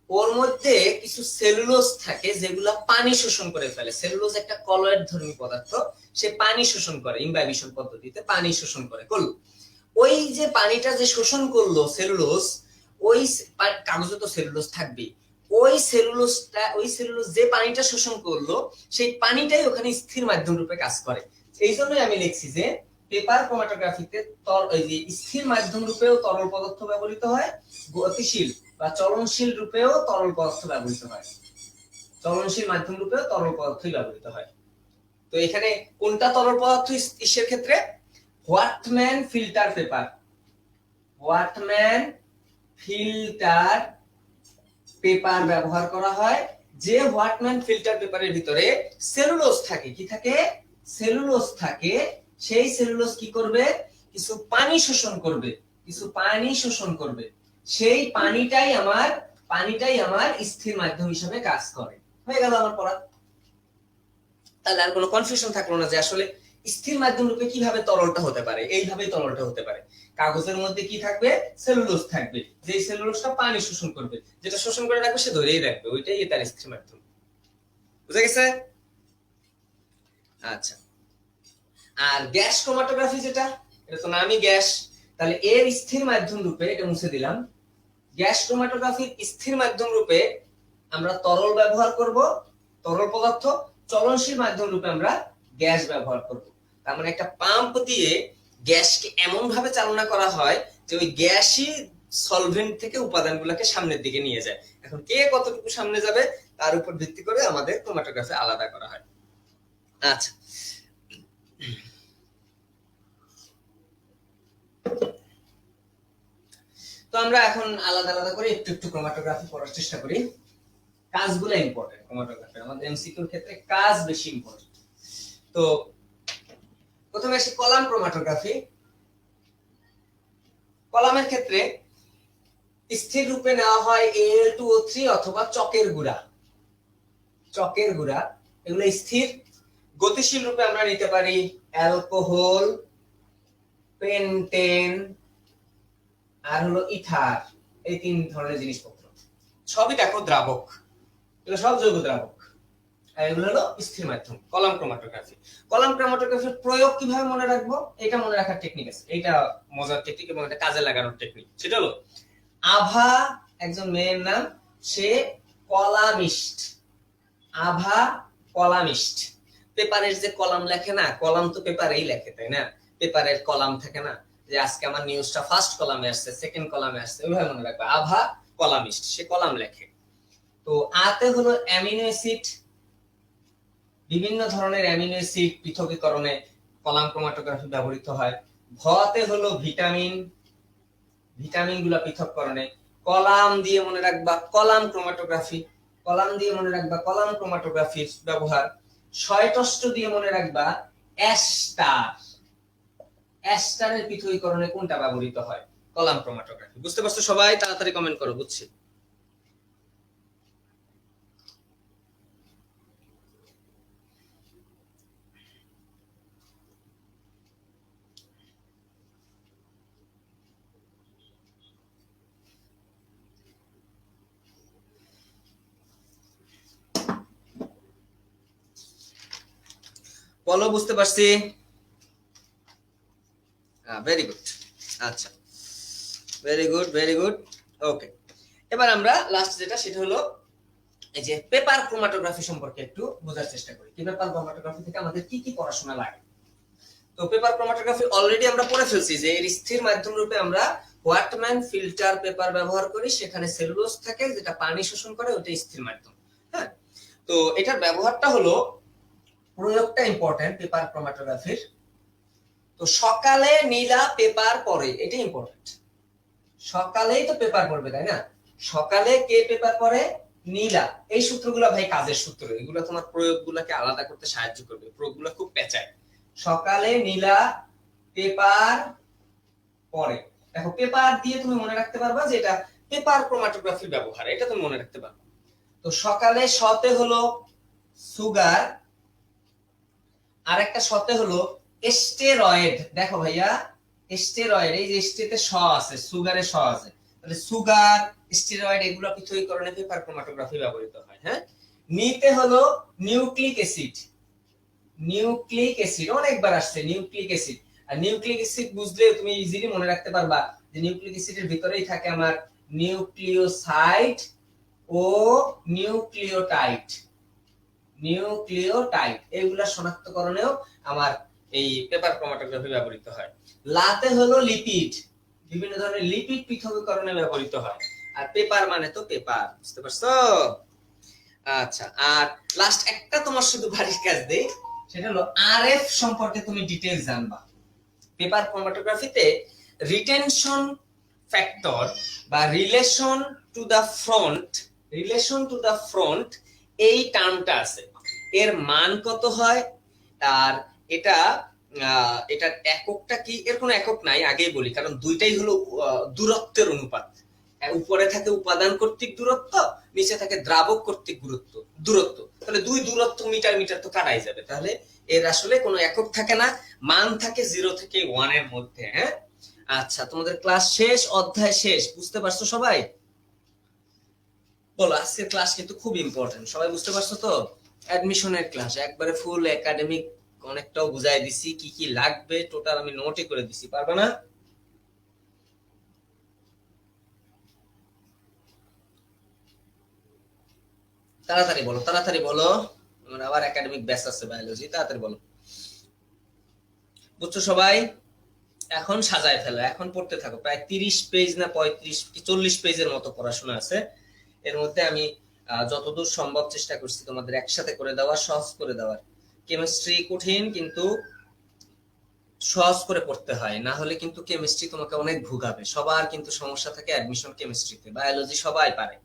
ওর মধ্যে কিছু সেলুলোজ থাকে যেগুলো পানি শোষণ করে ফেলে। সেলুলোজ একটা কলয়েড ধর্মী পদার্থ, সে পানি শোষণ করে, ইমবাইবিশন পদ্ধতিতে পানি শোষণ করে। করলো ওই যে পানিটা যে শোষণ করলো সেলুলোজ, ওই কাগজে তো সেলুলোজ থাকবে, ওই সেলুলোজ যে পানিটা শোষণ করলো সেই পানিটাই ওখানে স্থির মাধ্যম রূপে কাজ করে। এই জন্যই আমি লিখছি যে পেপার ক্রোমাটোগ্রাফিতে স্থির মাধ্যম রূপেও তরল পদার্থ ব্যবহৃত হয়, গতিশীল বা চলনশীল রূপেও তরল পদার্থ ব্যবহৃত হয়, চলনশীল মাধ্যম রূপেও তরল পদার্থই ব্যবহৃত হয়। তো এখানে কোনটা তরল পদার্থ ইসের ক্ষেত্রে? হোয়াটম্যান ফিল্টার পেপার, হোয়াটম্যান ফিল্টার পেপার ব্যবহার করা হয়, যে হোয়াটম্যান ফিল্টার পেপারের ভিতরে সেলুলোজ থাকে। কি থাকে? সেলুলোজ থাকে। সেই সেলুলোজ কি করবে? কিছু পানি শোষণ করবে, কিছু পানি শোষণ করবে, সেই পানিটাই আমার স্থির মাধ্যম হিসেবে কাজ করে। হয়ে গেল আমার পড়া। তাহলে আর কোনো কনফিউশন থাকলো না যে আসলে স্থির মাধ্যম রূপে কিভাবে তরলটা হতে পারে। এইভাবেই তরলটা হতে পারে। কাগজের মধ্যে কি থাকবে? সেলুলোজ থাকবে, যে সেলুলোজটা পানি শোষণ করবে, যেটা শোষণ করে রাখবে সে ধরেই রাখবে, ওইটাই তার স্থির মাধ্যম। বুঝা গেছে? আচ্ছা, আর গ্যাস ক্রোমাটোগ্রাফি যেটা, এটা তো নামই গ্যাস, তাহলে এর স্থির মাধ্যম রূপে, এটা মুছে দিলাম, গ্যাস ক্রোমাটোগ্রাফির স্থির মাধ্যম রূপে আমরা তরল ব্যবহার করব, তরল পদার্থ, চলনশীল মাধ্যম রূপে আমরা গ্যাস ব্যবহার করব। তার মানে একটা পাম্প দিয়ে গ্যাসকে এমন ভাবে চালনা করা হয় যে ওই গ্যাসই সলভেন্ট থেকে উপাদানগুলোকে সামনের দিকে নিয়ে যায়। এখন কে কতটুকু সামনে যাবে তার উপর ভিত্তি করে আমাদের ক্রোমাটোগ্রাফি আলাদা করা হয়। আচ্ছা, তো আমরা এখন আলাদা আলাদা করে একটু একটু ক্রোমাটোগ্রাফি পড়ার চেষ্টা করি। কাজগুলো ইম্পর্টেন্ট, ক্রোমাটোগ্রাফি আমাদের এমসিকিউর ক্ষেত্রে কাজ বেশি ইম্পর্টেন্ট। তো প্রথমে আসি কলাম ক্রোমাটোগ্রাফি। কলামের ক্ষেত্রে স্থির রূপে নেওয়া হয় Al2O3 অথবা চকের গুঁড়া, চকের গুঁড়া, এগুলো স্থির। গতিশীল রূপে আমরা নিতে পারি অ্যালকোহল, পেন্টেন আর হলো ইথার, এই তিন ধরনের জিনিসপত্র। সবই দেখো দ্রাবক, এগুলো সব জৈব দ্রাবক। আর এগুলো হলো স্থির মাধ্যম। কলাম ক্রোমাটোগ্রাফি, কলাম ক্রোমাটোগ্রাফির প্রয়োগ কিভাবে মনে রাখবো, এটা মনে রাখার টেকনিক আছে, এটা মজার টেকনিক এবং এটা কাজে লাগানোর টেকনিক। সেটা হলো আভা একজন মেয়ের নাম, সে কলামিস্ট। আভা কলামিস্ট। পেপারের যে কলাম লেখে না, কলাম তো পেপারেই লেখে তাই না, পেপারের কলাম থাকে না, যে আজকে আমার নিউজটা ফার্স্ট কলামে আসছে, সেকেন্ড কলামে আসছে, ওইভাবে মনে রাখবে। আভা কলামিস্ট, সে কলাম লেখে। তো আতে হলো অ্যামিনো অ্যাসিড, বিভিন্ন ধরনের অ্যামিনো অ্যাসিড পৃথকীকরণে কলাম ক্রোমাটোগ্রাফি ব্যবহৃত হয়। ভতে হলো ভিটামিন, ভিটামিন গুলা পৃথককরণে। কলাম দিয়ে মনে রাখবা কলাম ক্রোমাটোগ্রাফি, কলাম দিয়ে মনে রাখবা কলাম ক্রোমাটোগ্রাফির ব্যবহার। শয়টষ্ট দিয়ে মনে রাখবা অ্যাস্টার, অ্যাস্টারের পৃথকীকরণে কোনটা ব্যবহৃত হয়, কলাম ক্রোমাটোগ্রাফি। বুঝতে পারছো সবাই? তাড়াতাড়ি কমেন্ট করো, বুঝছি। বলো, বুঝতে পারছি। Very good. আচ্ছা, ভেরি গুড, ভেরি গুড। ওকে, এবার আমরা লাস্ট যেটা, সেটা হলো এই যে পেপার ক্রোমাটোগ্রাফি সম্পর্কে একটু বোঝার চেষ্টা করি। পেপার ক্রোমাটোগ্রাফি থেকে আমাদের কি কি পড়াশোনা লাগে। তো পেপার ক্রোমাটোগ্রাফি অলরেডি আমরা পড়ে ফেলছি যে এর স্থির মাধ্যম রূপে আমরা হোয়াটম্যান ফিল্টার পেপার ব্যবহার করি, সেখানে সেলুলোজ থাকে যেটা পানি শোষণ করে, ওটা স্থির মাধ্যম। হ্যাঁ, তো এটার ব্যবহারটা হলো, প্রয়োগটা ইম্পর্টেন্ট পেপার ক্রোমাটোগ্রাফির। তো সকালে নীলা পেপার পড়ে, এটা ইম্পর্টেন্ট। সকালেই তো পেপার পড়বে তাই না, সকালে কে পেপার পড়ে? নীলা। এই সূত্রগুলো ভাই কাজের সূত্র, এগুলো তোমার প্রয়োগগুলোকে আলাদা করতে সাহায্য করবে, প্রয়োগগুলো খুব পেঁচায়। সকালে নীলা পেপার পড়ে। দেখো, পেপার দিয়ে তুমি মনে রাখতে পারবা যে এটা পেপার ক্রোমাটোগ্রাফির ব্যবহার, এটা তুমি মনে রাখতে পারবা। তো সকালে সতে হলো সুগার, আর একটা সতে হলো স্টেরয়েড। দেখো ভাইয়া, স্টেরয়েড, এই যে স্টেতে স আছে, সুগারে স আছে, তাহলে সুগার, স্টেরয়েড এগুলো পৃথকীকরণে পেপার ক্রোমাটোগ্রাফি ব্যবহৃত হয়। হ্যাঁ, নিতে হলো নিউক্লিক অ্যাসিড, নিউক্লিক অ্যাসিড অনেকবার আসছে নিউক্লিক অ্যাসিড। আর নিউক্লিক অ্যাসিড বুঝলে তুমি ইজিলি মনে রাখতে পারবা যে নিউক্লিক অ্যাসিডের ভিতরেই থাকে আমার নিউক্লিওসাইড ও নিউক্লিওটাইড, নিউক্লিওটাইড এগুলা শনাক্তকরণেও আমার এই পেপার ক্রোমাটোগ্রাফি ব্যবহৃত হয়। লাতে হলো লিপিড, বিভিন্ন ধরনের লিপিড পৃথকীকরণে ব্যবহৃত হয়। আর পেপার মানে তো পেপার, বুঝতে পারছো? আচ্ছা, আর লাস্ট একটা তোমার শুধু বাড়ির কাজ দেই, সেটা হলো আরএফ সম্পর্কে তুমি ডিটেইলস জানবা। পেপার ক্রোমাটোগ্রাফিতে রিটেনশন ফ্যাক্টর বা relation to the front, relation to the front এই টার্মটা আছে, এর মান কত হয়, আর এটা এটার এককটা কি, এর কোনো একক নাই, আগেই বলি, কারণ দুইটাই হলো দূরত্বের অনুপাত। উপরে থাকে উপাদান কর্তৃক দূরত্ব, নিচে থাকে দ্রাবক কর্তৃক দূরত্ব, তাহলে দুই দূরত্ব মিটার মিটার তো কাটাই যাবে, তাহলে এর আসলে কোনো একক থাকে না, মান থাকে 0 থেকে 1 এর মধ্যে। হ্যাঁ, আচ্ছা, তোমাদের ক্লাস শেষ, অধ্যায় শেষ, বুঝতে পারছো সবাই? বলো, আজকের ক্লাস কিন্তু খুব ইম্পর্টেন্ট, সবাই বুঝতে পারছো তো? অ্যাডমিশনের ক্লাস একবারে ফুল একাডেমিক, অনেকটাও বুঝাই দিছি, কি কি লাগবে টোটাল আমি নোটই করে দিছি, পারবে না? তাড়াতাড়ি বলো, তাড়াতাড়ি বলো, আমার আবার একাডেমিক ব্যাচ আছে বায়োলজি, তাড়াতাড়ি বলো। বুঝছো সবাই? এখন সাজায় ফেলো, এখন পড়তে থাকো। প্রায় 30 পেজ না 35 কি 40 পেজের মতো পড়াশোনা আছে, এর মধ্যে আমি যতদূর সম্ভব চেষ্টা করছি তোমাদের একসাথে করে দেওয়ার, সহজ করে দেওয়ার। কেমিস্ট্রি কঠিন, কিন্তু সহজ করে পড়তে হয়, না হলে কিন্তু কেমিস্ট্রি তোমাকে অনেক ভুগাবে। সবার কিন্তু সমস্যা থাকে অ্যাডমিশন কেমিস্ট্রিতে, বায়োলজি সবাই পারে,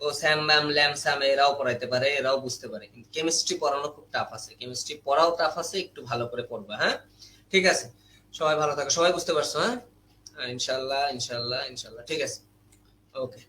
ও স্যাম ম্যাম ল্যাম স্যাম এরাও পড়াইতে পারে, এরাও বুঝতে পারে, কিন্তু কেমিস্ট্রি পড়ানো খুব টাফ আছে, কেমিস্ট্রি পড়াও টাফ আছে, একটু ভালো করে পড়বা। হ্যাঁ, ঠিক আছে, সবাই ভালো থাকো, সবাই বুঝতে পারছো? হ্যাঁ, ইনশাল্লাহ ইনশাল্লাহ ইনশাল্লাহ, ঠিক আছে, ওকে।